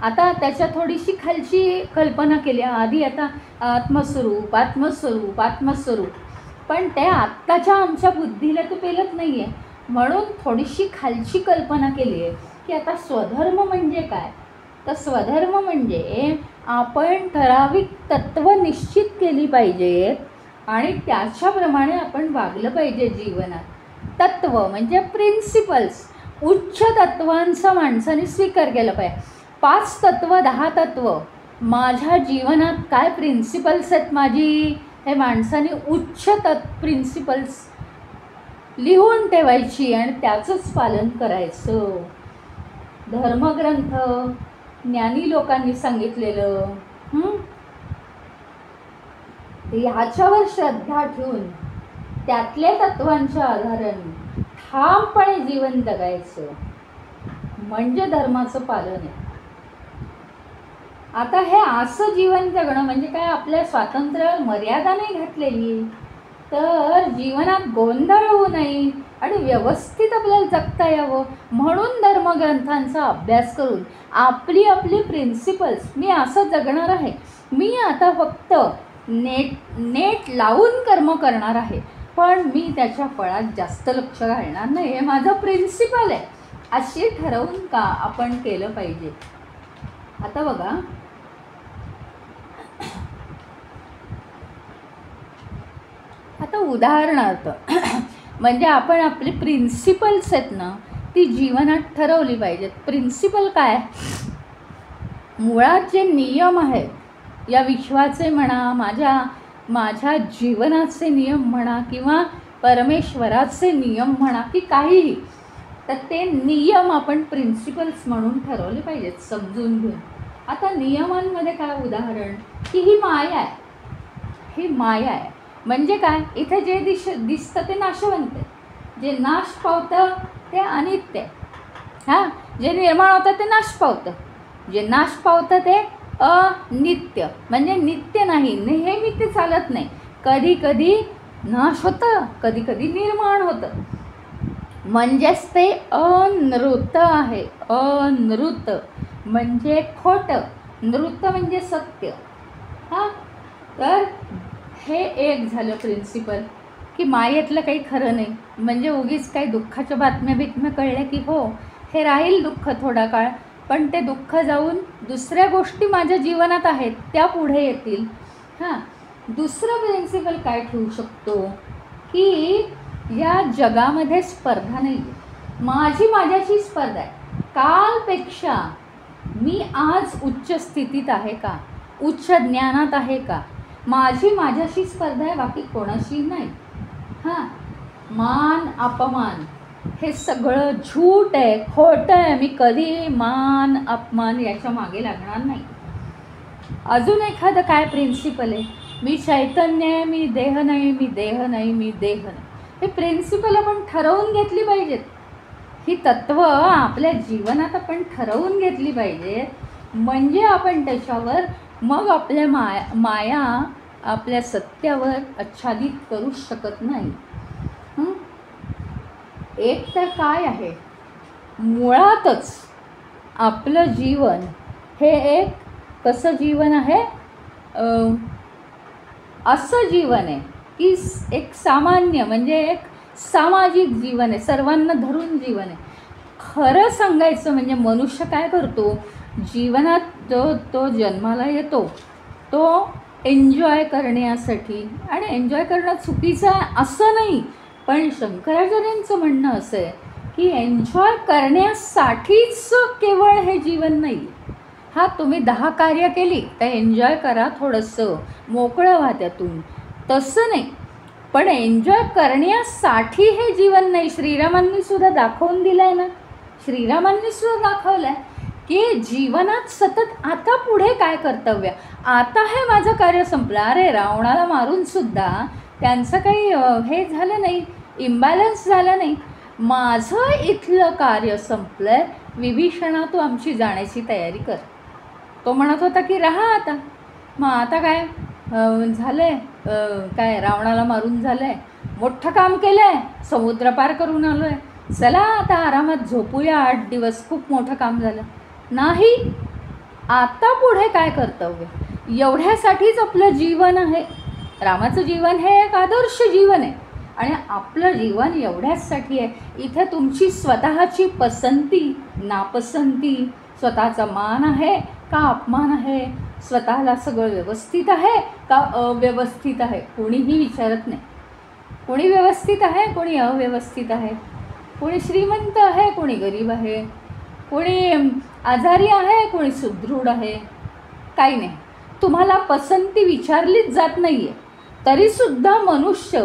आता त्याच्या थोडीशी खालची कल्पना केली आधी. आता आत्मस्वरूप आत्मस्वरूप आत्मस्वरूप, पण ते आत्ताच्या आमच्या बुद्धीला ते पेलत नाही आहे, म्हणून थोडीशी खालची कल्पना केली आहे की आता स्वधर्म म्हणजे काय. तर स्वधर्म म्हणजे आपण ठराविक तत्त्व निश्चित केली पाहिजेत आणि त्याच्याप्रमाणे आपण वागलं पाहिजे जीवनात. तत्त्व म्हणजे प्रिन्सिपल्स, उच्च तत्वांचा माणसाने स्वीकार केला पाहिजे. 5 तत्व 10 तत्व माझ्या जीवनात काय प्रिन्सिपल्स आहेत माझी, हे माणसाने उच्च प्रिन्सिपल्स लिहून ठेवायची आणि त्याचंच पालन करायचं. धर्मग्रंथ, ज्ञानी लोकांनी सांगितलेलं, ह्याच्यावर श्रद्धा ठेवून त्यातल्या तत्वांच्या आधाराने ठामपणे जीवन जगायचं म्हणजे धर्माचं पालन आहे. आता हे असं जीवन जगणं म्हणजे काय, आपल्या स्वातंत्र्यावर मर्यादा नाही घातलेली, तर जीवनात गोंधळ होऊ नये आणि व्यवस्थित आपल्याला जगता यावं म्हणून धर्मग्रंथांचा अभ्यास करून आपली आपली प्रिन्सिपल्स, मी असं जगणार आहे, मी आता फक्त नेट लावून कर्म करणार आहे, पण मी त्याच्या फळात जास्त लक्ष घालणार नाही, हे माझं प्रिन्सिपल आहे, अशी ठरवून का आपण केलं पाहिजे. आता बघा, आता उदाहरणार्थ म्हणजे आपण आपली प्रिन्सिपल्स आहेत ना, ती जीवनात ठरवली पाहिजेत. प्रिन्सिपल काय, मुळात जे नियम आहेत या विश्वाचे म्हणा, माझ्या जीवनाचे नियम म्हणा, किंवा परमेश्वराचे नियम म्हणा, की काहीही, तर ते नियम आपण प्रिन्सिपल्स म्हणून ठरवले पाहिजेत, समजून घेऊन. आता नियमांमध्ये काय उदाहरण, की ही माया आहे, ही माया आहे म्हणजे काय, इथे जे दिसतं ते नाशवंत आहे, जे नाश पावतं ते अनित्य आहे. हां, जे निर्माण होतं ते नाश पावतं, जे नाश पावतं ते अनित्य, म्हणजे नित्य नाही, नेहमी ते चालत नाही, कधी कधी नाश होतं, कधी कधी निर्माण होतं, म्हणजेच ते अनृत आहे. अनृत म्हणजे खोटं, नृत म्हणजे सत्य. हां, तर हे एक झालं प्रिन्सिपल, की मायेतलं काही खरं नाही, म्हणजे उगीच काही दुःखाच्या बातम्या कळल्या की हो हे राहील दुःख थोडा काळ, पण ते दुःख जाऊन दुसऱ्या गोष्टी माझ्या जीवनात आहेत त्या पुढे येतील. हां, दुसरं प्रिन्सिपल काय ठेवू शकतो, की या जगामध्ये स्पर्धा नाही आहे, माझ्याशी स्पर्धा आहे. कालपेक्षा मी आज उच्च स्थितीत आहे का, उच्च ज्ञानात आहे का, माझ्याशी स्पर्धा आहे, बाकी कोणाशी नाही. हां, मान अपमान हे सगळं झूट आहे, खोटं आहे, मी कधी मान अपमान याच्या मागे लागणार नाही. अजून एखादं काय प्रिन्सिपल आहे, मी चैतन्य आहे, मी देह नाही, मी देह नाही, मी देह नाही. हे प्रिन्सिपल आपण ठरवून घेतली पाहिजेत, ही तत्त्व आपल्या जीवनात आपण ठरवून घेतली पाहिजेत, म्हणजे आपण त्याच्यावर मग आपल्या माया आपल्या सत्यावर आच्छादित करू शकत नाही. एक तर काय आहे, मुळातच आपलं जीवन हे एक कसं जीवन आहे, असं जीवन आहे की एक सामान्य म्हणजे एक सामाजिक जीवन आहे, सर्वांना धरून जीवन आहे. खरं सांगायचं म्हणजे मनुष्य काय करतो जीवनात, तो जन्माला येतो तो एन्जॉय करण्यासाठी, आणि एन्जॉय करणं चुकीचं आहे असं नाही, पण शंकराचार्यांचं म्हणणं असं आहे की एन्जॉय करण्यासाठीच केवळ हे जीवन नाही. हा, तुम्ही 10 कार्य केली तर एन्जॉय करा, थोडंसं मोकळं व्हा त्यातून, तसं नाही, पण एन्जॉय करण्यासाठी हे जीवन नाही. श्रीरामांनी सुद्धा दाखवून दिलं आहे ना, श्रीरामांनी सुद्धा दाखवलं आहे की जीवनात सतत आता पुढे काय कर्तव्य, आता हे माझं कार्य संपलं. अरे रावणाला मारूनसुद्धा त्यांचं काही हे झालं नाही, इम्बॅलन्स झालं नाही, माझं इथलं कार्य संपलं आहे, विभीषणा तू आमची जाण्याची तयारी कर. तो म्हणत होता की राहा आता, मग आता काय झालं आहे, काय रावणाला मारून झालं आहे, मोठं काम केलं आहे, समुद्र पार करून आलो आहे, चला आता आरामात झोपूया 8 दिवस, खूप मोठं काम झालं नाही, आता पुढे काय कर्तव्य, एवढ्यासाठीच आपलं जीवन आहे. रामाचं जीवन हे एक आदर्श जीवन आहे आणि आपलं जीवन एवढ्याचसाठी आहे. इथे तुमची स्वतःची पसंती नापसंती, स्वतःचा मान आहे का अपमान आहे, स्वतःला सगळं व्यवस्थित आहे का अव्यवस्थित आहे, कोणीही विचारत नाही. कोणी व्यवस्थित आहे, कोणी अव्यवस्थित आहे, कोणी श्रीमंत आहे, कोणी गरीब आहे, कोणी आजारी आहे, कोणी सुदृढ आहे, काही नाही. तुम्हाला पसंती विचारलीच जात नाही आहे, तरीसुद्धा मनुष्य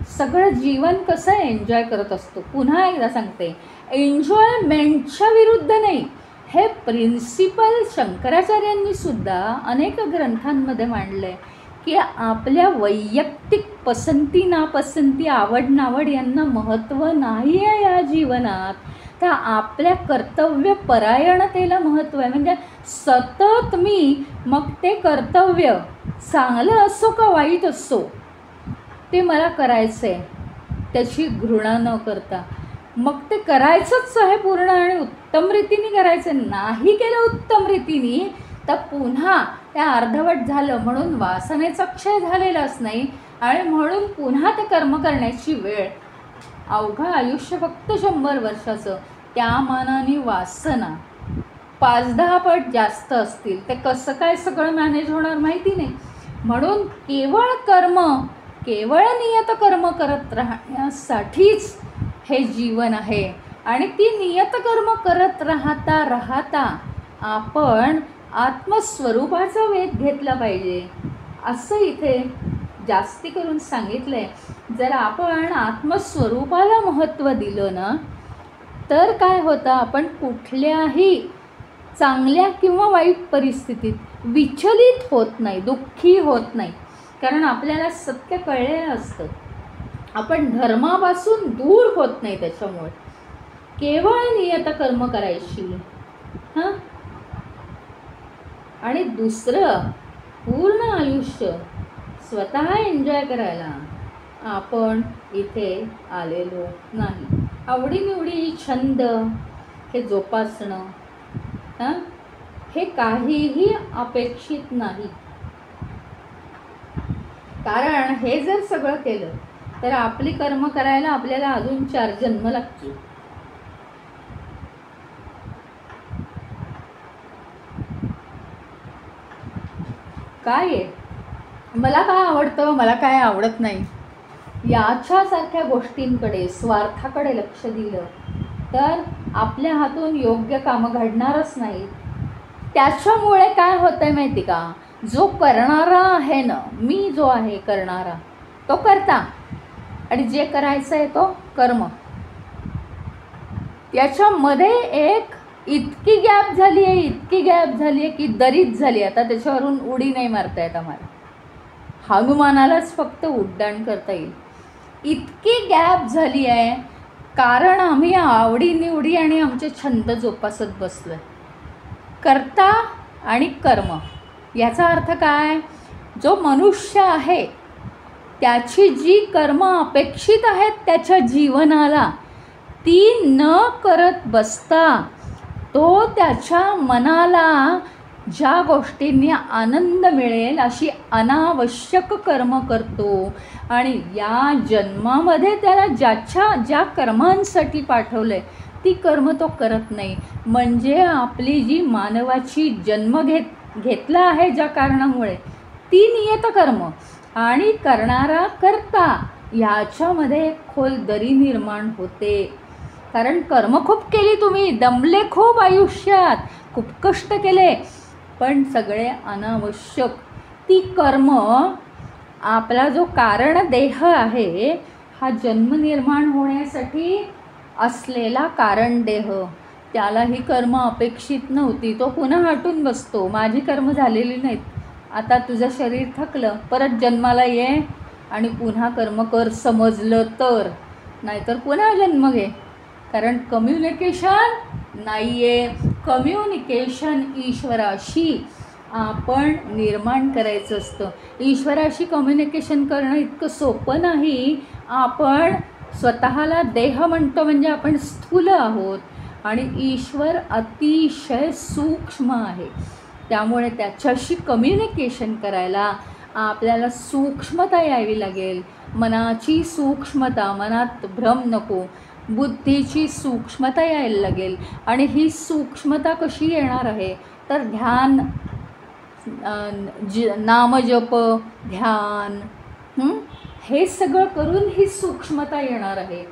सगळं जीवन कसं एन्जॉय करत असतो. पुन्हा एकदा सांगते, एन्जॉयमेंटच्या विरुद्ध नाही, हे प्रिन्सिपल शंकराचार्यांनी सुद्धा अनेक ग्रंथांमध्ये मांडलं आहे की आपल्या वैयक्तिक पसंती नापसंती, आवड नावड यांना महत्त्व नाही आहे या जीवनात, तर आपल्या कर्तव्यपरायणतेला महत्त्व आहे. म्हणजे सतत मी मग ते कर्तव्य चांगलं असो का वाईट असो ते मला करायचं आहे, त्याची घृणा न करता. मग ते करायचंच आहे पूर्ण आणि उत्तम रीतीने करायचं. नाही केलं उत्तम रीतीने तर पुन्हा त्या अर्धवट झालं म्हणून वासनेचा क्षय झालेलाच नाही आणि म्हणून पुन्हा ते कर्म करण्याची वेळ. अवघं आयुष्य फक्त 100 वर्षाचं, त्या मानाने वासना 5-10 पट जास्त असतील. ते कसं काय सगळं मॅनेज होणार माहिती नाही. म्हणून केवळ कर्म, केवळ नियत कर्म करत राहण्यासाठीच हे जीवन आहे. आणि ती नियत कर्म करत राहता राहता आपण आत्मस्वरूपाचा वेध घेतला पाहिजे असं इथे जास्ती करून सांगितलं आहे. जर आपण आत्मस्वरूपाला महत्त्व दिलं ना तर काय होतं, आपण कुठल्याही चांगल्या किंवा वाईट परिस्थितीत विचलित होत नाही, दुःखी होत नाही. कारण आपल्याला सत्य कळलेलं असतं. आपण धर्मापासून दूर होत नाही त्याच्यामुळे. केवळ नियत कर्म करायची हां. आणि दुसरं, पूर्ण आयुष्य स्वतः एन्जॉय करायला आपण इथे आलेलो नाही. आवडीनिवडी, छंद हे जोपासणं हां, हे काहीही अपेक्षित नाही. कारण हे जर सगळं केलं तर आपली कर्म करायला आपल्याला अजून 4 जन्म लागतील. काय आहे, मला काय आवडतं, मला काय आवडत नाही, याच्यासारख्या गोष्टींकडे, स्वार्थाकडे लक्ष दिलं तर आपल्या हातून योग्य कामं घडणारच नाही. त्याच्यामुळे काय होतं आहे माहिती का, जो करणारा आहे ना, मी जो आहे करणारा, तो करता आणि जे करायचं आहे तो कर्म, याच्यामध्ये एक इतकी गॅप झाली आहे की दरीच झाली. आता त्याच्यावरून उडी नाही मारता येत आम्हाला. हनुमानालाच फक्त उड्डाण करता येईल, इतकी गॅप झाली आहे. कारण आम्ही आवडीनिवडी आणि आमचे छंद जोपासत बसलो आहे. कर्ता आणि कर्म याचा अर्थ काय, जो मनुष्य आहे त्याची जी कर्म अपेक्षित आहेत त्याच्या जीवनाला, ती न करत बसता तो त्याच्या मनाला ज्या गोष्टींनी आनंद मिळेल अशी अनावश्यक कर्म करतो. आणि या जन्मामध्ये त्याला ज्या कर्मांसाठी पाठवलं आहे ती कर्म तो करत नाही. म्हणजे आपली जी मानवाची जन्म घेतला आहे ज्या कारणामुळे, ती नियत कर्म आणि करणारा कर्ता ह्याच्यामध्ये खोल दरी निर्माण होते. कारण कर्म खूप केली तुम्ही, दमले खूप आयुष्यात, खूप कष्ट केले, पण सगळे अनावश्यक. ती कर्म, आपला जो कारण देह आहे हा जन्म निर्माण होण्यासाठी असलेला कारण देह, त्याला ही कर्म अपेक्षित नव्हती. तो पुन्हा हटून बसतो, माझी कर्म झालेली नाहीत, आता तुझं शरीर थकलं, परत जन्माला ये आणि पुन्हा कर्म कर समजलं तर, नाहीतर पुन्हा जन्म घे. कारण कम्युनिकेशन नाही आहे. कम्युनिकेशन ईश्वराशी आपण निर्माण करायचं असतं. ईश्वराशी कम्युनिकेशन करणं इतकं सोपं नाही. आपण स्वतःला देह म्हणतो म्हणजे आपण स्थूल आहोत आणि ईश्वर अतिशय सूक्ष्म आहे. त्यामुळे त्याच्याशी कम्युनिकेशन करायला आपल्याला सूक्ष्मता यावी लागेल. मनाची सूक्ष्मता, मनात भ्रम नको, बुद्धीची सूक्ष्मता यायला लागेल. आणि ही सूक्ष्मता कशी येणार आहे तर ध्यान, नामजप, ध्यान, हे सगळं करून ही सूक्ष्मता येणार आहे.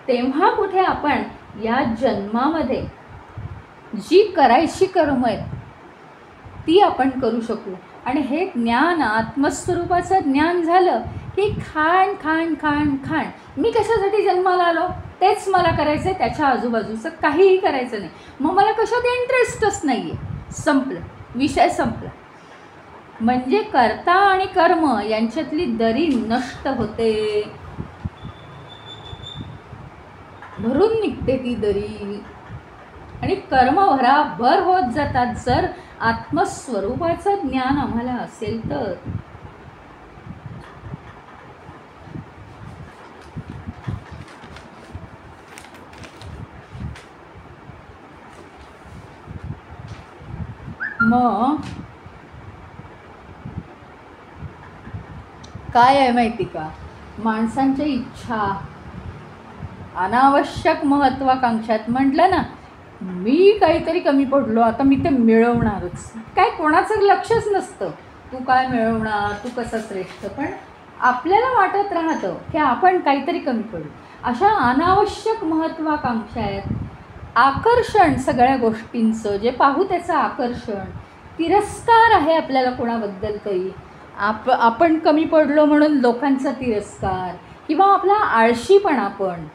तेव्हा कुठे आपण या जन्मामध्ये जी करायची कर्म आहेत ती आपण करू शकू. आणि हे ज्ञान, आत्मस्वरूपाचं ज्ञान झालं की खाण खाण खाण खाण, मी कशासाठी जन्माला आलो तेच मला करायचं आहे, त्याच्या आजूबाजूचं काहीही करायचं नाही. मग मला कशात इंटरेस्टच नाही आहे, संपलं, विषय संपला. म्हणजे कर्ता आणि कर्म यांच्यातली दरी नष्ट होते, भरून निघते ती दरी आणि कर्म भराभर होत जातात. जर आत्मस्वरूपाचं ज्ञान आम्हाला असेल तर. मग काय आहे माहिती का, माणसांच्या इच्छा, अनावश्यक महत्वाकांक्षात म्हटलं ना, मी काहीतरी कमी पडलो आता मी ते मिळवणारच, काय कोणाचं लक्षच नसतं तू काय मिळवणार, तू कसं श्रेष्ठ, पण आपल्याला वाटत राहतं की आपण काहीतरी कमी पडू. अशा अनावश्यक महत्वाकांक्षा आहेत. आकर्षण सगळ्या गोष्टींचं, जे पाहू त्याचं आकर्षण, तिरस्कार आहे आपल्याला कोणाबद्दल काही, आपण कमी पडलो म्हणून लोकांचा तिरस्कार, किंवा आपला आळशीपणा. पण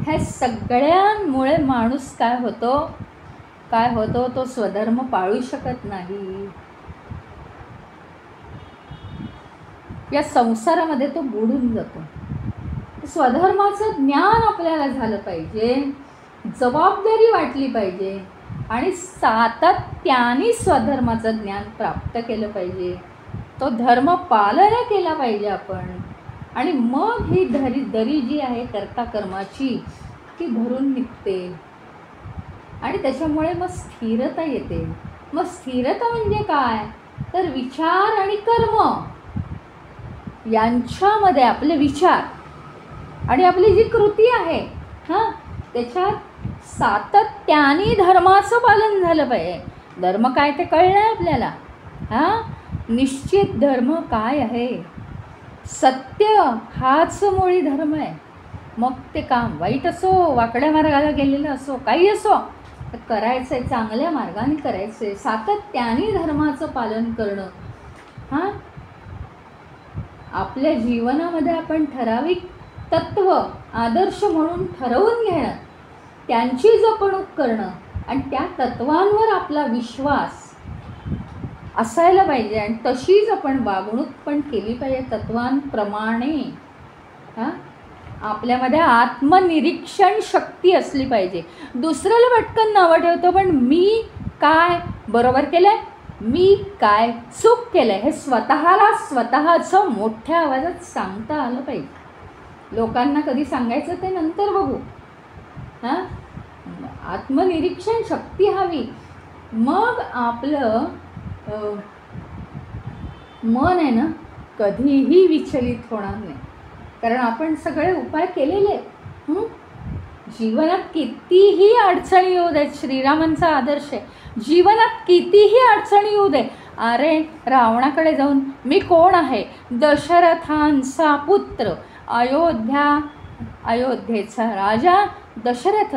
ह्या सगळ्यांमुळे माणूस काय होतो तो स्वधर्म पाळू शकत नाही. या संसारामध्ये तो बुडून जातो. स्वधर्माचं ज्ञान आपल्याला झालं पाहिजे, जबाबदारी वाटली पाहिजे आणि सातत्याने स्वधर्माचं ज्ञान प्राप्त केलं पाहिजे. तो धर्म पालन केला पाहिजे आपण, आणि मग ही दरी जी आहे कर्ता कर्माची ती भरून निघते आणि त्याच्यामुळे मग स्थिरता येते. मग स्थिरता म्हणजे काय, तर विचार आणि कर्म यांच्यामध्ये आपले विचार आणि आपली जी कृती आहे त्याच्यात सातत्याने धर्माचं पालन झालं पाहिजे. धर्म काय ते कळलं आहे आपल्याला. निश्चित धर्म काय आहे, सत्य हाच मुळी धर्म आहे. मग ते काम वाईट असो, वाकड्या मार्गाला गेलेलं असो, काही असो, तर करायचं आहे, चांगल्या मार्गाने करायचं आहे, सातत्याने धर्माचं पालन करणं. आपल्या जीवनामध्ये आपण ठराविक तत्व आदर्श म्हणून ठरवून घेणं, त्यांची जपणूक करणं आणि त्या तत्वांवर आपला विश्वास असायला पाहिजे आणि तशीच आपण वागणूक पण केली पाहिजे तत्वांप्रमाणे. आपल्यामध्ये आत्मनिरीक्षण शक्ती असली पाहिजे. दुसऱ्याला पटकन नावं ठेवतो, पण मी काय बरोबर केलं आहे, मी काय चूक केलं आहे, हे स्वतःचं मोठ्या आवाजात सांगता आलं पाहिजे. लोकांना कधी सांगायचं ते नंतर बघू. आत्मनिरीक्षण शक्ती हवी. मग आपलं मन आहे ना कधीही विचलित होणार नाही, कारण आपण सगळे उपाय केलेले आहेत. जीवनात कितीही अडचणी येऊ देत, श्रीरामांचा आदर्श आहे, जीवनात कितीही अडचणी येऊ दे, अरे रावणाकडे जाऊन मी कोण आहे, दशरथांचा पुत्र, अयोध्येचा राजा दशरथ,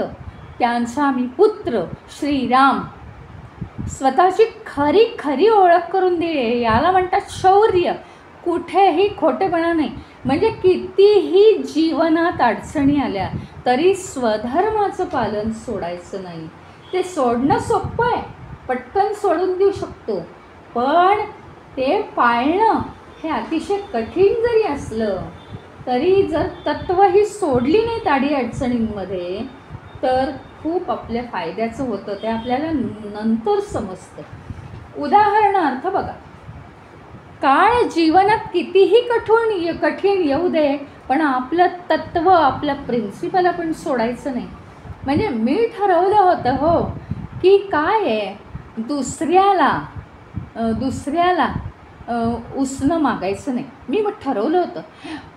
त्यांचा मी पुत्र श्रीराम, स्वतःची खरी ओळख करून दिली. याला म्हणतात शौर्य. कुठेही खोटेपणा नाही. म्हणजे कितीही जीवनात अडचणी आल्या तरी स्वधर्माचं पालन सोडायचं नाही. ते सोडणं सोपं आहे, पटकन सोडून देऊ शकतो, पण ते पाळणं हे अतिशय कठीण जरी असलं तरी जर तत्व ही सोडली नाहीत अडी अडचणींमध्ये तर खूप आपल्या फायद्याचं होतं. ते आपल्याला नंतर समजतं. उदाहरणार्थ बघा, काळ जीवनात कितीही कठीण येऊ दे, पण आपलं तत्व, आपलं प्रिन्सिपल आपण सोडायचं नाही. म्हणजे मी ठरवलं होतं की काय आहे, दुसऱ्याला उसणं मागायचं नाही. मी मग ठरवलं होतं,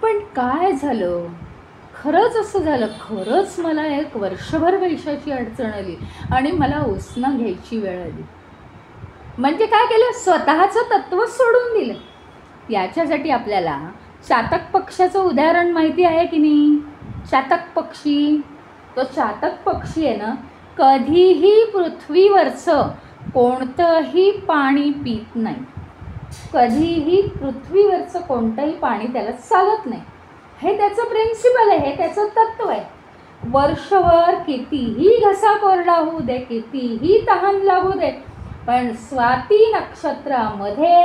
पण काय झालं, खरंच असं झालं. खरंच मला एक वर्षभर पैशाची अडचण आली आणि मला उसणं घ्यायची वेळ आली. म्हणजे काय केलं, स्वतःचं तत्व सोडून दिलं. याच्यासाठी आपल्याला चातक पक्षाचं उदाहरण माहिती आहे की नाही. चातक पक्षी, तो चातक पक्षी आहे ना, कधीही पृथ्वीवरचं कोणतंही पाणी पित नाही. कधीही पृथ्वीवरचं कोणतंही पाणी त्याला चालत नाही. हे त्याचं प्रिन्सिपल आहे, हे त्याचं तत्व आहे. वर्षभर कितीही घसा कोरडा होऊ दे, कितीही तहान लागू दे, पण स्वाती नक्षत्रामध्ये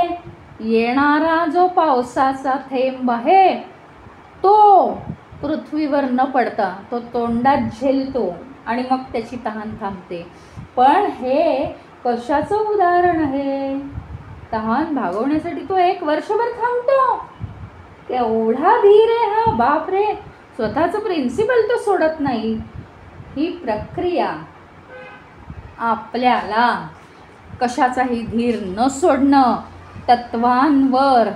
येणारा जो पावसाचा थेंब आहे तो पृथ्वीवर न पडता तो तोंडात झेलतो आणि मग त्याची तहान थांबते. पण हे कशाचं उदाहरण आहे, तहान भागवण्यासाठी तो एक वर्षभर थांबतो. एवढा धीर आहे हा, बाप रे. स्वतःचं प्रिन्सिपल तो सोडत नाही. ही प्रक्रिया आपल्याला कशाचाही धीर न सोडणं, तत्वांवर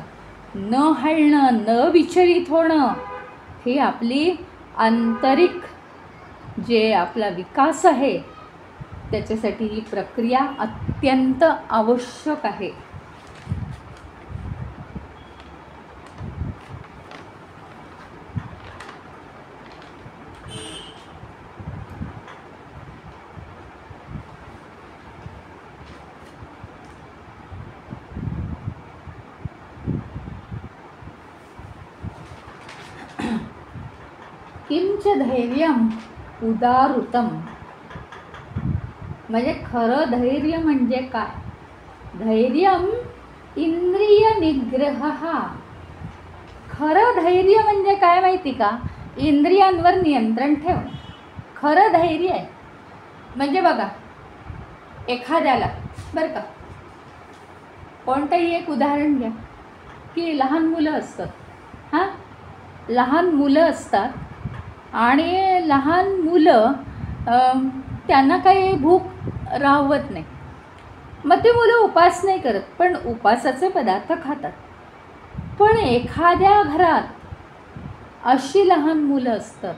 न हलणं, न विचलित होणं, ही आपली आंतरिक जे आपला विकास आहे त्याच्यासाठी ही प्रक्रिया अत्यंत आवश्यक आहे. किंच धैर्यम उदारुतम. म्हणजे खरं धैर्य म्हणजे काय? धैर्यम इंद्रिय निग्रह. खरं धैर्य म्हणजे काय माहिती का? इंद्रियांवर नियंत्रण ठेवणं खरं धैर्य आहे. म्हणजे बघा, एखाद्याला बरं का, कोणतंही एक उदाहरण घ्या की लहान मुलं असतात. हां, लहान मुलं असतात आणि लहान मुलं त्यांना काही भूक राहवत नाही. मग ते मुलं उपास नाही करत, पण उपासाचे पदार्थ खातात. पण एखाद्या घरात अशी लहान मुलं असतात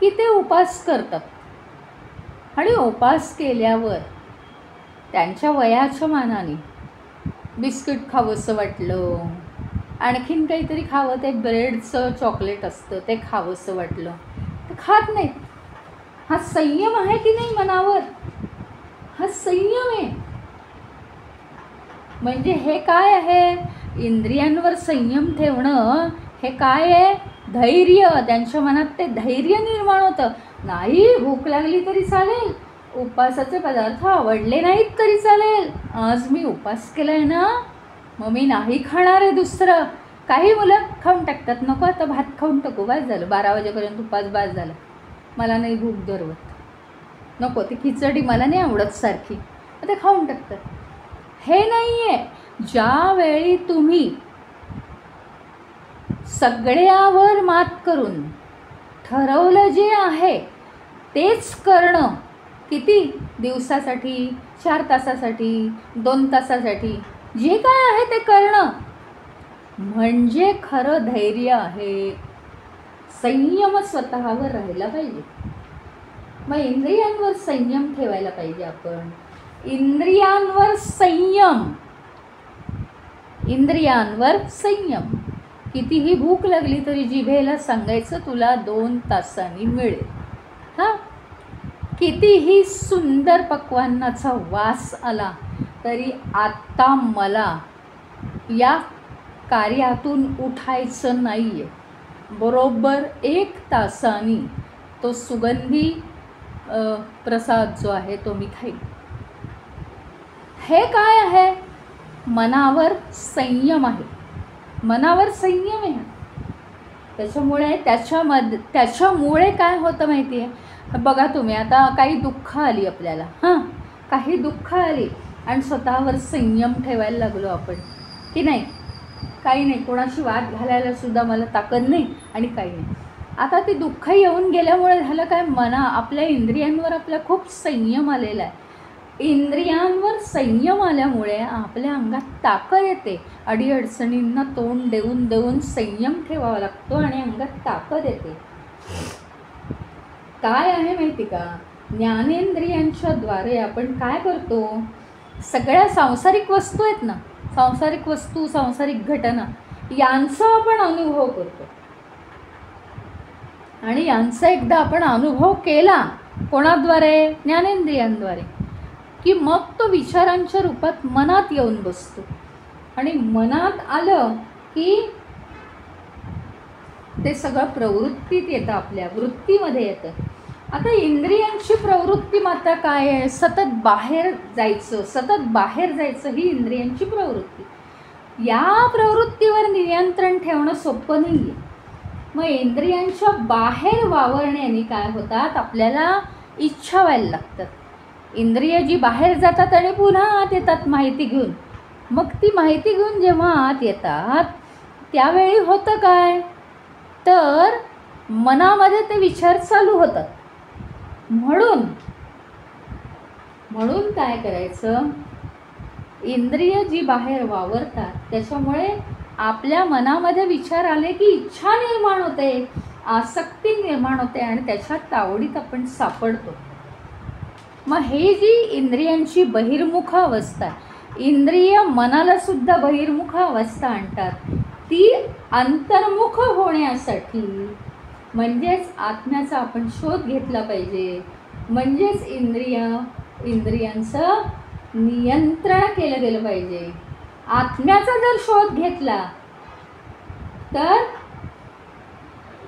की ते उपास करतात आणि उपास केल्यावर त्यांच्या वयाच्या मानाने बिस्किट खावंसं वाटलं, आणखीन काहीतरी खावं, ते ब्रेडचं चॉकलेट असतं ते खावंसं वाटलं, ते खात नाहीत. हा संयम आहे की नाही मनावर? हा संयम आहे. म्हणजे हे काय आहे? इंद्रियांवर संयम ठेवणं हे काय आहे? धैर्य. त्यांच्या मनात ते धैर्य निर्माण होतं. नाही भूक लागली तरी चालेल, उपासाचे पदार्थ आवडले नाहीत तरी चालेल, आज मी उपास केला आहे ना, मग मी नाही खाणार आहे दुसरं. काही मुलं खाऊन टाकतात, नको आता भात खाऊन टाकू, बास झालं, 12 वाजेपर्यंत उपास बास झाला, मला नाही भूक धरवत, नको ती खिचडी मला नाही आवडत सारखी, ते खाऊन टाकतात. हे नाही आहे. ज्यावेळी तुम्ही सगळ्यावर मात करून ठरवलं जे आहे तेच करणं, किती दिवसासाठी, 4 तासासाठी, 2 तासासाठी, जे काय आहे ते करणं, म्हणजे खरं धैर्य आहे. संयम स्वतःवर राहिला पाहिजे. मग इंद्रियांवर संयम ठेवायला पाहिजे आपण. इंद्रियांवर संयम, इंद्रियांवर संयम. कितीही भूक लागली तरी जिभेला सांगायचं तुला 2 तासांनी मिळेल. हां, कितीही सुंदर पक्वान्नाचा वास आला तरी आत्ता मला या कार्यातून उठायचं नाही आहे, बरोबर 1 तासांनी तो सुगंधी प्रसाद जो आहे तो मी खाईन. हे काय आहे? मनावर संयम आहे. मनावर संयम आहे. त्याच्यामुळे काय होतं माहिती आहे? बघा तुम्ही, आता काही दुःख आली आपल्याला, हां, काही दुःख आली आणि स्वतःवर संयम ठेवायला लागलो आपण की नाही, काही नाही, कोणाशी वाद घालायला सुद्धा मला ताकद नाही आणि काही नाही. आता ते दुःख येऊन गेल्यामुळे झालं काय? आपल्या इंद्रियांवर आपल्या खूप संयम आलेला आहे. इंद्रियांवर संयम आल्यामुळे आपल्या अंगात ताकद येते. अडीअडचणींना तोंड देऊन देऊन संयम ठेवावा लागतो आणि अंगात ताकद येते. काय आहे माहिती का? ज्ञानेंद्रियांच्या द्वारे आपण काय करतो? सगळ्या सांसारिक वस्तू आहेत ना, सांसारिक वस्तू, सांसारिक घटना, यांचा आपण अनुभव करतो. आणि यांचा एकदा आपण अनुभव केला कोणाद्वारे? ज्ञानेंद्रियांद्वारे, की मग तो विचारांच्या रूपात मनात येऊन बसतो. आणि मनात आलं की ते सगळं प्रवृत्तीत येतं, आपल्या वृत्तीमध्ये येतं. आता इंद्रियांची प्रवृत्ती मात्र काय आहे? सतत बाहेर जायचं ही इंद्रियांची प्रवृत्ती. या प्रवृत्तीवर नियंत्रण ठेवणं सोपं नाही आहे. मग इंद्रियांच्या बाहेर वावरण्याने काय होतात? आपल्याला इच्छा व्हायला लागतात. इंद्रिय जी बाहेर जातात आणि पुन्हा आत येतात माहिती घेऊन. मग ती माहिती घेऊन जेव्हा आत येतात त्यावेळी होतं काय? तर मनामध्ये ते विचार चालू होतात. म्हणून काय करायचं, इंद्रिय जी बाहेर वावरतात त्याच्यामुळे आपल्या मनामध्ये विचार आले की इच्छा निर्माण होते, आसक्ती निर्माण होते आणि त्याच्या तावडीत आपण सापडतो. मग हे जी इंद्रियांची बहिर्मुख अवस्था, इंद्रिय मनाला सुद्धा बहिर्मुख अवस्था आणतात. ती अंतर्मुख होण्यासाठी म्हणजेच आत्म्याचा आपण शोध घेतला पाहिजे. म्हणजेच इंद्रियांचं नियंत्रण केलं गेलं पाहिजे. आत्म्याचा जर शोध घेतला तर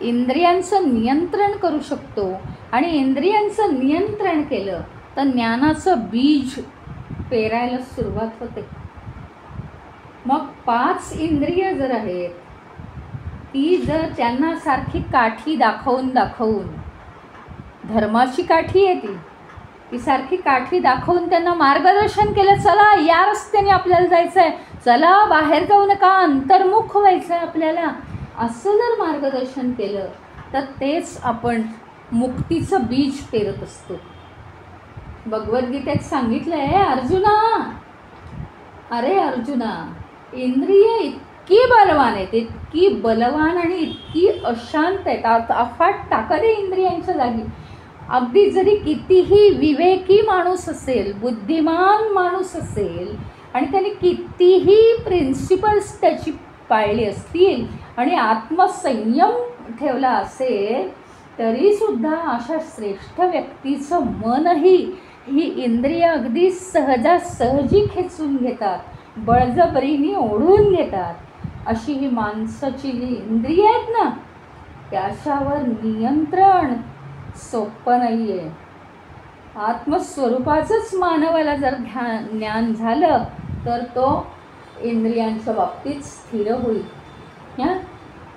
इंद्रियांचं नियंत्रण करू शकतो आणि इंद्रियांचं नियंत्रण केलं तर ज्ञानाचं बीज पेरायला सुरुवात होते. मग 5 इंद्रिय जर आहेत, ती जर त्यांना सारखी काठी दाखवून धर्माची काठी आहे ती सारखी काठी दाखवून त्यांना मार्गदर्शन केलं, चला या रस्त्याने आपल्याला जायचं आहे, चला बाहेर जाऊ नका, अंतर्मुख व्हायचं आहे आपल्याला, असं जर मार्गदर्शन केलं तर तेच आपण मुक्तीचं बीज पेरत असतो. भगवद्गीतेत सांगितलं आहे, अरे अर्जुना, इंद्रिय इतकी बलवान आहेत, इतकी बलवान आणि इतकी अशांत आहेत, अफाट ताकद आहे इंद्रियांच्या जागी. अगदी जरी कितीही विवेकी माणूस असेल, बुद्धिमान माणूस असेल आणि त्याने कितीही प्रिन्सिपल्स त्याची पाळली असतील आणि आत्मसंयम ठेवला असेल तरीसुद्धा अशा श्रेष्ठ व्यक्तीचं मनही ही इंद्रिय अगदी सहजासहजी खेचून घेतात, बळजबरीने ओढून घेतात. अशी ही माणसाची जी इंद्रिय आहेत ना, त्याच्यावर नियंत्रण सोपं नाही आहे. आत्मस्वरूपाचंच मानवाला जर ज्ञान झालं तर तो इंद्रियांच्या बाबतीत स्थिर होईल.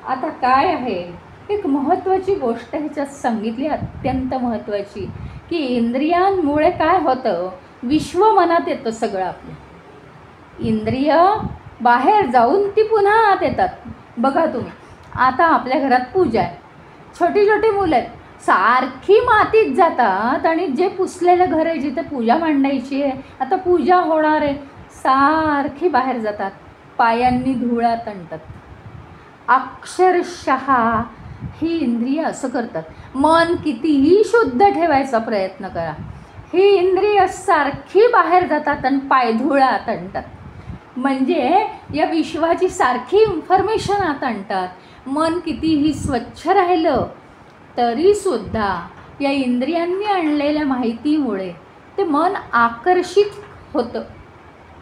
आता काय आहे, एक महत्त्वाची गोष्ट ह्याच्यात सांगितली, अत्यंत महत्त्वाची, की इंद्रियांमुळे काय होतं, विश्व मनात येतं सगळं. आपलं इंद्रिय बाहेर जाऊन ती पुन्हा आत येतात. बघा तुम्ही, आता आपल्या घरात पूजा आहे, छोटी छोटी मुलं आहेत, सारखी मातीत जातात आणि जे पुसलेलं घर आहे, जिथे पूजा मांडायची आहे, आता पूजा होणार आहे, सारखी बाहेर जातात, पायांनी धुळात आणतात. अक्षरशः ही इंद्रिय असं करतात. मन कितीही शुद्ध ठेवायचा प्रयत्न करा, ही इंद्रिय सारखी बाहेर जातात आणि पायधुळात आणतात. म्हणजे या विश्वाची सारखी इन्फॉर्मेशन आत आणतात. मन कितीही स्वच्छ राहिलं तरीसुद्धा या इंद्रियांनी आणलेल्या माहितीमुळे ते मन आकर्षित होतं,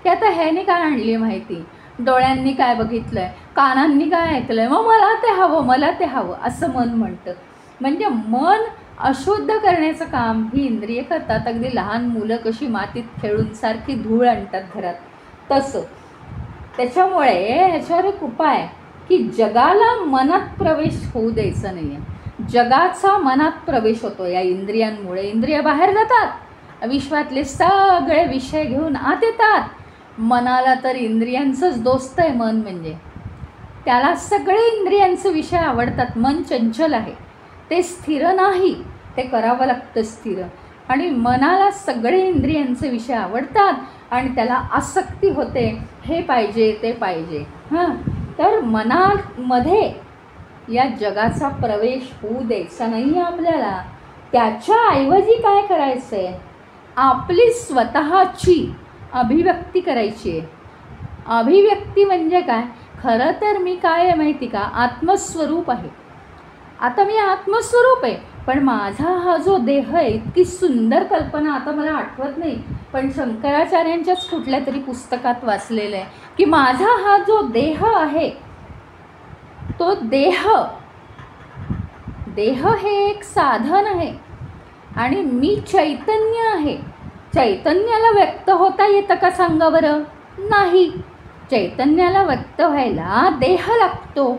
की आता ह्याने काय आणली माहिती, डोळ्यांनी काय बघितलं आहे, कानांनी काय ऐकलं आहे, मग मला ते हवं असं मन म्हणतं. म्हणजे मन अशुद्ध करण्याचं काम ही इंद्रिय करतात. अगदी लहान मुलं कशी मातीत खेळून सारखी धूळ आणतात घरात, तसं. त्याच्यामुळे ह्याच्यावर एक उपाय, की जगाला मनात प्रवेश होऊ द्यायचा नाही आहे. जगाचा मनात प्रवेश होतो या इंद्रियांमुळे. इंद्रिय बाहेर जातात, विश्वातले सगळे विषय घेऊन आत येतात. मनाला तर इंद्रियांचंच दोस्त आहे मन, म्हणजे त्याला सगळे इंद्रियांचे विषय आवडतात. मन चंचल आहे, ते स्थिर नाही, ते करावं लागतं स्थिर. आणि मनाला सगळे इंद्रियांचे विषय आवडतात आणि त्याला आसक्ती होते, हे पाहिजे ते पाहिजे. तर मनामध्ये या जगाचा प्रवेश होऊ द्यायचा नाही आहे आपल्याला. त्याच्याऐवजी काय करायचं आहे, आपली स्वतःची अभिव्यक्ती करायची आहे. अभिव्यक्ती म्हणजे काय, खरं तर मी काय आहे माहिती का, आत्मस्वरूप आहे. आता मी आत्मस्वरूप आहे, पण माझा हा जो देह आहे, इतकी सुंदर कल्पना, आता मला आठवत नाही, पण शंकराचार्यांच्याच कुठल्या तरी पुस्तकात वाचलेलं आहे, की माझा हा जो देह आहे, तो देह हे एक साधन आहे आणि मी चैतन्य आहे. चैतन्याला व्यक्त होता येतं का सांगा बरं? नाही. चैतन्याला व्यक्त व्हायला देह लागतो.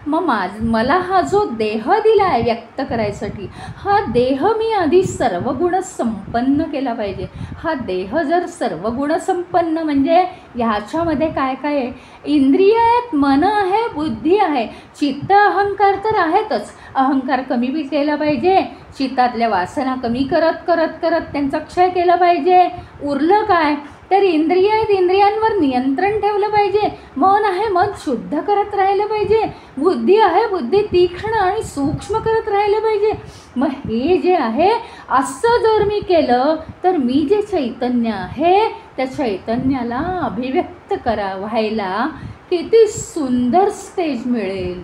मग मला हा जो देह दिला आहे व्यक्त करायसाठी, हा देह मी आधी सर्वगुणसंपन्न केला पाहिजे. हा देह जर सर्वगुणसंपन्न म्हणजे ह्याच्यामध्ये काय काय आहे? इंद्रिय आहेत, मन आहे, बुद्धी आहे, चित्त अहंकार तर आहेतच. अहंकार कमी बी केला पाहिजे, चित्तातल्या वासना कमी करत करत करत त्यांचा क्षय केला पाहिजे. उरलं काय तर इंद्रिय आहेत, इंद्रियांवर नियंत्रण ठेवलं पाहिजे. मन आहे, मन शुद्ध करत राहिलं पाहिजे. बुद्धी आहे, बुद्धी तीक्ष्ण आणि सूक्ष्म करत राहिलं पाहिजे. मग हे जे आहे असं जर मी केलं तर मी जे चैतन्य आहे त्या चैतन्याला अभिव्यक्त व्हायला किती सुंदर स्टेज मिळेल,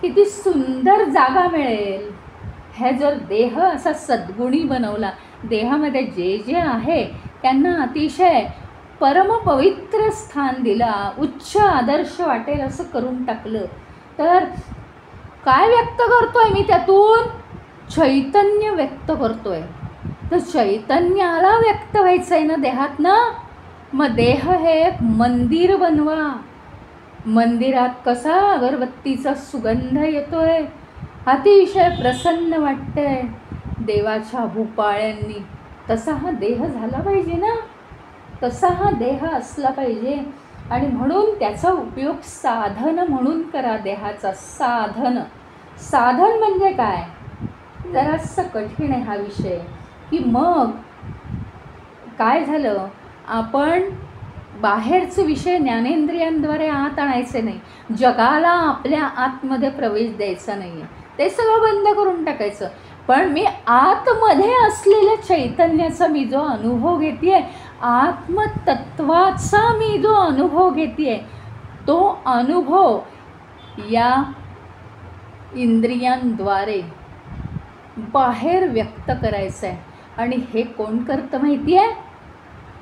किती सुंदर जागा मिळेल. हे जर देह असा सद्गुणी बनवला, देहामध्ये जे जे आहे त्यांना अतिशय परमपवित्र स्थान दिला, उच्च आदर्श वाटेल असं करून टाकलं, तर काय व्यक्त करतोय मी त्यातून? चैतन्य व्यक्त करतोय. तर चैतन्याला व्यक्त व्हायचं आहे ना देहातनं. मग देह हे एक मंदिर बनवा. मंदिरात कसा अगरबत्तीचा सुगंध येतोय, अतिशय प्रसन्न वाटतंय देवाच्या भूपाळ्यांनी, तसा हा देह झाला पाहिजे ना, तसा हा देह असला पाहिजे. आणि म्हणून त्याचा उपयोग साधन म्हणून करा. देहाचा साधन, साधन म्हणजे काय? जरासं कठीण आहे हा विषय. की मग काय झालं, आपण बाहेरचे विषय ज्ञानेंद्रियांद्वारे आत आणायचे नाही, जगाला आपल्या आतमध्ये प्रवेश द्यायचा नाही आहे, ते सगळं बंद करून टाकायचं. पण मी आतमध्ये असलेल्या चैतन्याचा मी जो अनुभव घेते आहे, आत्मतत्वाचा मी जो अनुभव घेते आहे, तो अनुभव या इंद्रियांद्वारे बाहेर व्यक्त करायचं आहे. आणि हे कोण करतं माहिती आहे?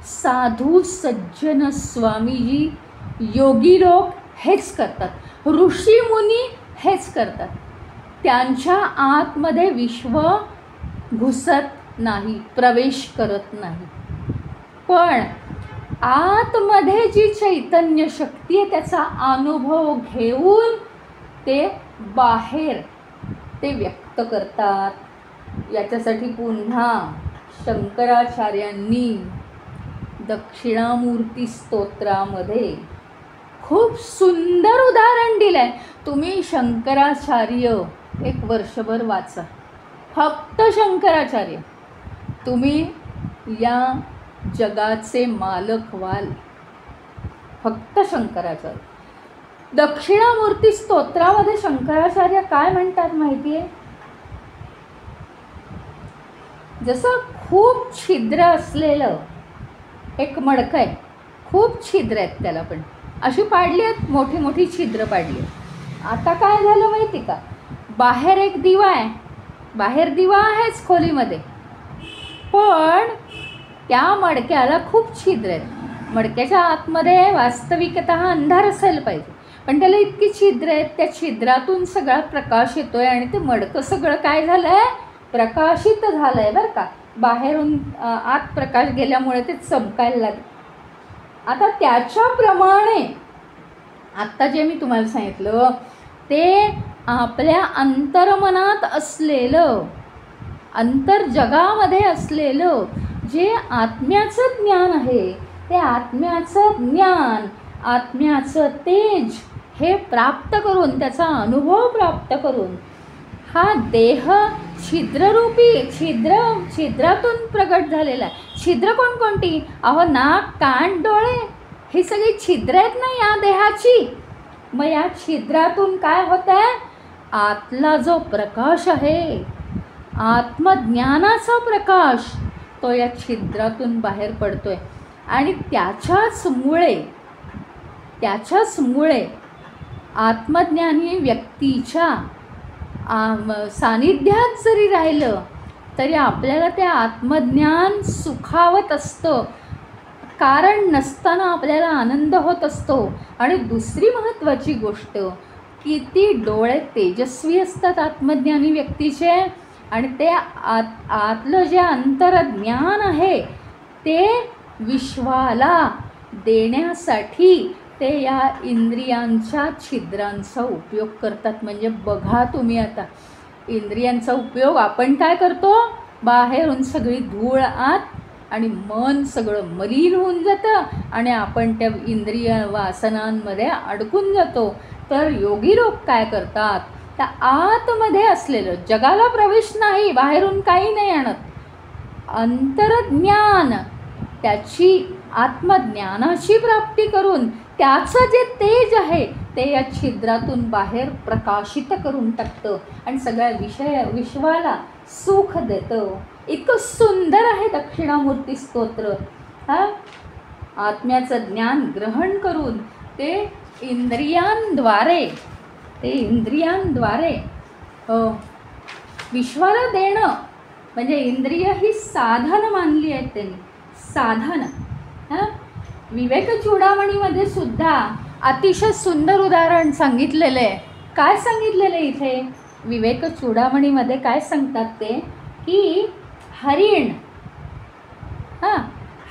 साधू सज्जन स्वामीजी, योगी लोक हेच करतात, ऋषी मुनी हेच करतात. त्यांच्या आतमध्ये विश्व घुसत नाही, प्रवेश करत नाही. पण आतमध्ये जी चैतन्य शक्ती आहे त्याचा अनुभव घेऊन ते बाहेर ते व्यक्त करतात. याच्यासाठी पुन्हा शंकराचार्यांनी दक्षिणामूर्ती स्तोत्रामध्ये खूप सुंदर उदाहरण दिलं आहे. तुम्ही शंकराचार्य एक वर्षभर वाचा, फक्त शंकराचार्य, तुम्ही या जगाचे मालक व्हाल. फक्त शंकराचार्य. दक्षिणामूर्ती स्तोत्रामध्ये शंकराचार्य काय म्हणतात माहिती आहे? जसं खूप छिद्र असलेलं एक मडकं आहे, खूप छिद्र आहेत त्याला, पण अशी पाडली आहेत, मोठी मोठी छिद्र पाडली. आता काय झालं माहिती का? बाहेर एक दिवा आहे, बाहेर दिवा आहेच खोलीमध्ये, पण त्या मडक्याला खूप छिद्र आहेत. मडक्याच्या आतमध्ये वास्तविकतः अंधार असायला पाहिजे, पण त्याला इतकी छिद्र आहेत, त्या छिद्रातून सगळा प्रकाश येतोय आणि ते मडकं सगळं काय झालं आहे? प्रकाशित झालं आहे बरं का. बाहेरून आत प्रकाश गेल्यामुळे ते चमकायला लागलं. आता त्याच्याप्रमाणे आत्ता जे मी तुम्हाला सांगितलं ते आपल्या अंतर्मनात असलेलं, अंतर्जगामध्ये असलेलं जे आत्म्याचं ज्ञान आहे, ते आत्म्याचं ज्ञान, आत्म्याचं तेज हे प्राप्त करून, त्याचा अनुभव प्राप्त करून हा देह छिद्ररूपी, छिद्रातून प्रगट झालेला आहे. छिद्र कोणकोणती? अहो नाक, कान, डोळे, ही सगळी छिद्र आहेत ना या देहाची. मग या छिद्रातून काय होत आहे? आतला जो प्रकाश आहे, आत्मज्ञानाचा प्रकाश, तो या छिद्रातून बाहेर पडतोय. आणि त्याच्याच मुळे आत्मज्ञानी व्यक्तीच्या सानिध्यात जरी राहिलं तरी आपल्याला ते आत्मज्ञान सुखावत असतं, कारण नसताना आपल्याला आनंद होत असतो. आणि दुसरी महत्त्वाची गोष्ट, किती डोळे तेजस्वी असतात आत्मज्ञानी व्यक्तीचे, आणि ते आतलं जे अंतर्ज्ञान आहे ते विश्वाला देण्यासाठी ते या इंद्रियांच्या छिद्रांचा उपयोग करतात. म्हणजे बघा तुम्ही आता इंद्रियांचा उपयोग आपण काय करतो, बाहेरून सगळी धूळ आत आणि मन सगळं मलिन होऊन जातं आणि आपण त्या इंद्रिय वासनांमध्ये अडकून जातो. तर योगी लोक काय करतात, त्या आतमध्ये असलेलं जगाला प्रवेश नाही, बाहेरून काही नाही आणत, अंतर्ज्ञान त्याची आत्मज्ञानाची प्राप्ती करून त्याचं जे तेज आहे ते या छिद्रातून बाहेर प्रकाशित करून टाकतं आणि सगळ्या विश्वाला सुख देतं. इतकं सुंदर आहे दक्षिणामूर्ती स्तोत्र. आत्म्याचं ज्ञान ग्रहण करून ते इंद्रियांद्वारे विश्वाला देणं. म्हणजे इंद्रिय ही साधन मानली आहेत त्यांनी, साधन. विवेक चूडामणीमध्ये सुद्धा अतिशय सुंदर उदाहरण सांगितलेलं आहे. काय सांगितलेलं आहे इथे विवेक चूडामणीमध्ये, काय सांगतात ते, की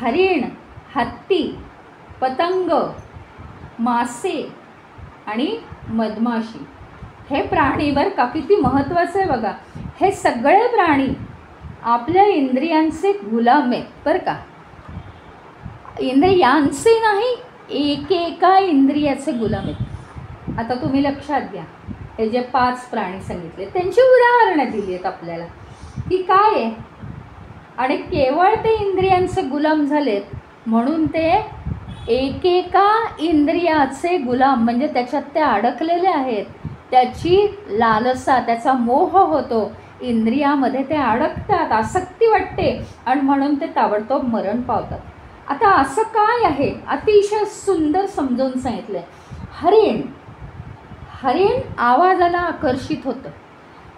हरिण, हत्ती, पतंग, मासे आणि मधमाशी हे प्राणी बरं का, किती महत्त्वाचं आहे बघा. हे सगळे प्राणी आपल्या इंद्रियांचे गुलाम आहेत बरं का. इंद्रियांचे नाही, एकेका इंद्रियाचे गुलाम आहेत. आता तुम्ही लक्षात घ्या, हे जे 5 प्राणी सांगितले त्यांची उदाहरणं दिली आहेत आपल्याला की काय आहे, आणि केवळ ते इंद्रियांचे गुलाम झालेत म्हणून ते एकेका इंद्रियाचे गुलाम, म्हणजे त्याच्यात ते अडकलेले आहेत. त्याची लालसा, त्याचा मोह होतो, इंद्रियामध्ये ते अडकतात, आसक्ती वाटते आणि म्हणून ते ताबडतोब मरण पावतात. आता असं काय आहे, अतिशय सुंदर समजावून सांगितलं आहे. हरिण आवाजाला आकर्षित होतं.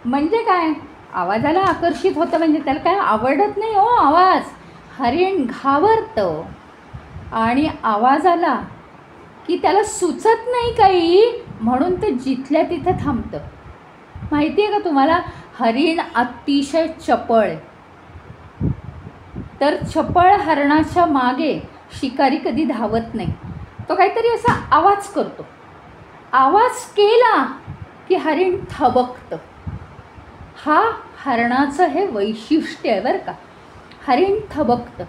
म्हणजे काय, आवाजाला आकर्षित होतं म्हणजे त्याला काय आवडत नाही हो आवाज. हरिण घाबरतं आणि आवाजाला की त्याला सुचत नाही काही, म्हणून ते जिथल्या तिथे थांबतं. माहिती आहे का तुम्हाला, हरिण अतिशय चपळ. तर चपळ हरणाच्या मागे शिकारी कधी धावत नाही. तो काहीतरी असा आवाज करतो, आवाज केला की हरिण थबकतं. हा हरणाचं हे वैशिष्ट्य आहे बरं का. हरिण थबकतं.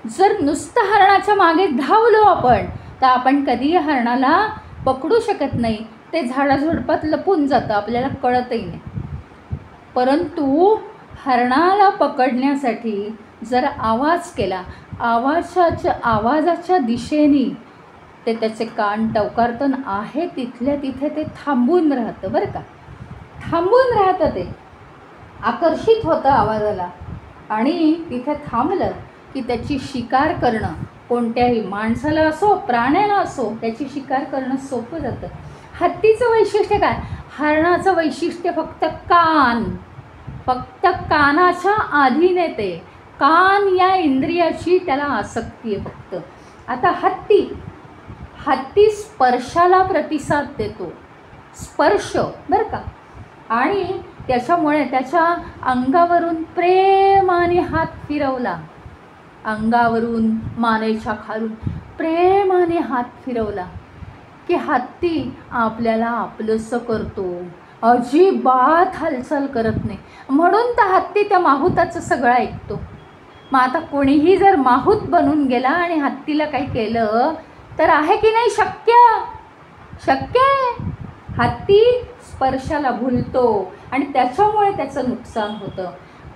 जर नुसतं हरणाच्या मागे धावलो आपण तर आपण कधीही हरणाला पकडू शकत नाही. ते झाडाझुडपात लपून जातं, आपल्याला कळतही नाही. परंतु हरणाला पकडण्यासाठी जर आवाज केला, आवाजाच्या दिशेने ते त्याचे कान टवकारतं, आहे तिथल्या तिथे ते थांबून राहतं बरं का. थांबून राहतं, ते आकर्षित होतं आवाजाला आणि तिथे थांबलं की त्याची शिकार करणं, कोणत्याही माणसाला असो प्राण्याला असो, त्याची शिकार करणं सोपं जातं. हत्तीचं वैशिष्ट्य काय, हरणाचं वैशिष्ट्य फक्त कानाच्या अधीन येते. कान या इंद्रियाची त्याला आसक्ती आहे फक्त. आता हत्ती स्पर्शाला प्रतिसाद देतो, स्पर्श बरं का. आणि त्याच्यामुळे त्याच्या अंगावरून प्रेमाने हात फिरवला, अंगावरून मानेच्या खालून प्रेमाने हात फिरवला की हत्ती आपल्याला आपलंसं करतो, अजिबात हालचाल करत नाही. म्हणून तर हत्ती त्या माहुताचं सगळं ऐकतो. मग आता कोणीही जर माहूत बनून गेला आणि हत्तीला काही केलं तर आहे की नाही शक्य आहे. हत्ती स्पर्शाला भुलतो आणि त्याच्यामुळे त्याचं नुकसान होतं.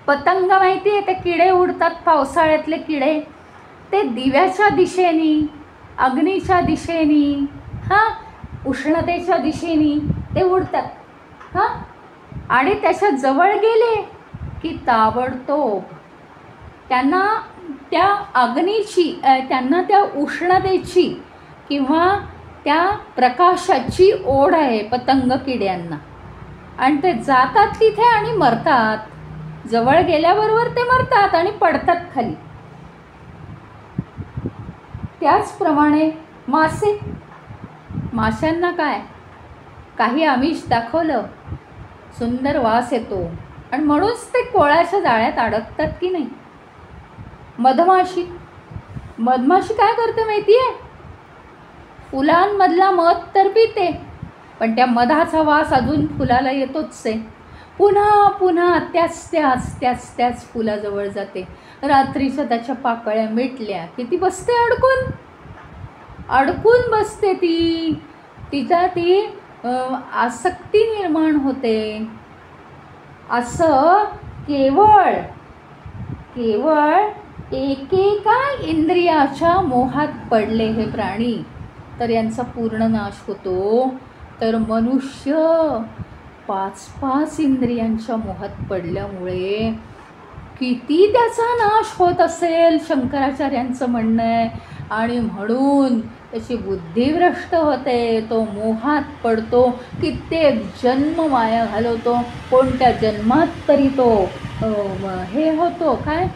पतंग माहिती आहे, ते किडे उडतात पावसाळ्यातले किडे, ते दिव्याच्या दिशेने, अग्नीच्या दिशेने, उष्णतेच्या दिशेने ते उडतात. आणि त्याच्या जवळ गेले की ताबडतोब त्यांना त्या अग्नीची, त्यांना त्या उष्णतेची किंवा त्या प्रकाशाची ओढ आहे पतंग किड्यांना, आणि ते जातात तिथे आणि मरतात. जवळ गेल्याबरोबर ते मरतात आणि पडतात खाली. त्याचप्रमाणे माशांना काय, काही आमिष दाखवलं, सुंदर वास येतो आणि म्हणूनच ते कोळ्याच्या जाळ्यात अडकतात की नाही. मधमाशी काय करते माहिती आहे, फुलांमधला मध तर पिते, पण त्या मधाचा वास अजून फुलाला येतोच आहे. पुन्हा पुन्हा त्याच फुलाजवळ जाते. रात्रीच्या त्याच्या पाकळ्या मिटल्या की ती बसते अडकून बसते. तिचा ती आसक्ती निर्माण होते. असं केवळ एकेका इंद्रियाच्या मोहात पडले हे प्राणी तर यांचा पूर्ण नाश होतो. तर मनुष्य 5 इंद्रियांच्या मोहात पडल्यामुळे किती त्याचा नाश होत असेल, शंकराचार्यांचं म्हणणं आहे. आणि म्हणून त्याची बुद्धी भ्रष्ट होते, तो मोहात पडतो, कित्येक जन्म वाया घालवतो. कोणत्या जन्मात तरी तो हे होतो, काय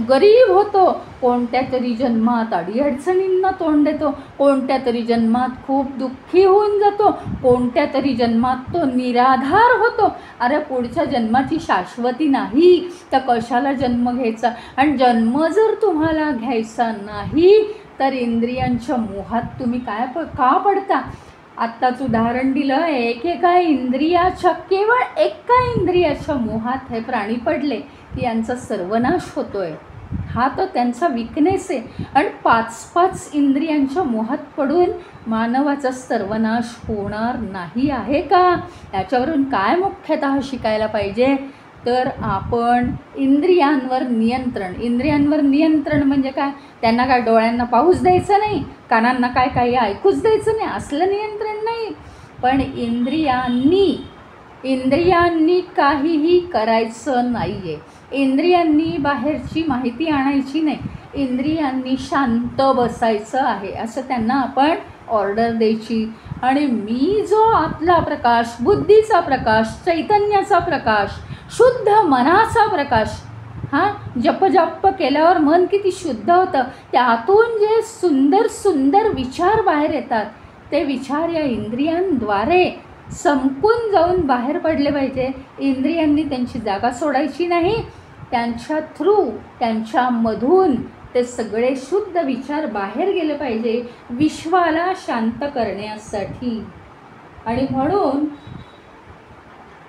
गरीब होतो, कोणत्या तरी जन्मात अडीअडचणींना तोंड देतो, कोणत्या तरी जन्मात खूप दुःखी होऊन जातो, कोणत्या तरी जन्मात तो निराधार होतो. अरे पुढच्या जन्माची शाश्वती नाही तर कशाला जन्म घ्यायचा. आणि जन्म जर तुम्हाला घ्यायचा नाही तर इंद्रियांच्या मोहात तुम्ही का पडता. आत्ताच उदाहरण दिलं, केवळ एका इंद्रियाच्या मोहात हे प्राणी पडले की यांचा सर्वनाश होतोय. हा तो त्यांचा विकनेस आहे. आणि 5 इंद्रियांच्या मोहात पडून मानवाचा सर्वनाश होणार नाही आहे का. याच्यावरून काय मुख्यतः शिकायला पाहिजे तर आपण इंद्रियांवर नियंत्रण म्हणजे काय, त्यांना काय डोळ्यांना पाहूच द्यायचं नाही, कानांना काही ऐकूच द्यायचं नाही, असलं नियंत्रण नाही. पण इंद्रियांनी काहीही करायचं नाही आहे. इंद्रियांनी बाहेरची माहिती आणायची नाही, इंद्रियांनी शांत बसायचं आहे असं त्यांना आपण ऑर्डर द्यायची. आणि मी जो आतला प्रकाश, बुद्धीचा प्रकाश, चैतन्याचा प्रकाश, शुद्ध मनाचा प्रकाश, जप केल्यावर मन किती शुद्ध होतं. त्यातून जे सुंदर विचार बाहेर येतात ते विचार या इंद्रियांद्वारे संपून जाऊन बाहेर पडले पाहिजे. इंद्रियांनी त्यांची जागा सोडायची नाही, त्यांच्या थ्रू, त्यांच्यामधून ते सगळे शुद्ध विचार बाहेर गेले पाहिजे विश्वाला शांत करण्यासाठी. आणि म्हणून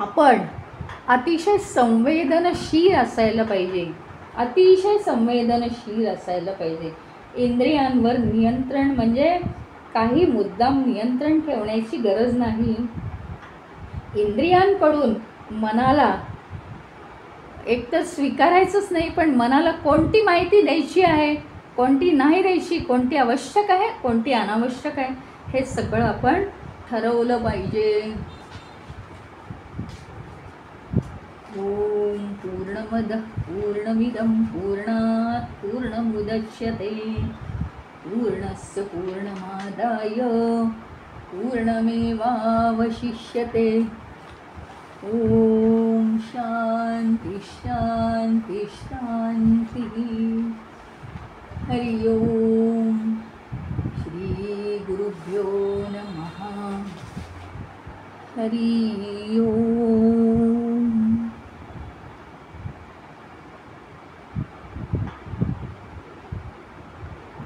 आपण अतिशय संवेदनशील असायला पाहिजे. इंद्रियांवर नियंत्रण म्हणजे काही मुद्दाम नियंत्रण ठेवण्याची गरज नाही. इंद्रियांकडून मनाला एकतर स्वीकारायचंच नाही, पण मनाला कोणती माहिती द्यायची आहे, कोणती नाही द्यायची, कोणती आवश्यक आहे, कोणती अनावश्यक आहे, हे सगळं आपण ठरवलं पाहिजे. ओम पूर्णमद पूर्णमिदं पूर्णात् पूर्णमुदच्यते पूर्णस्य पूर्णमादाय पूर्णमेवावशिष्यते. ओम शांती शांती शांती. हरि ओम. श्री गुरुभ्यो नमः. हरि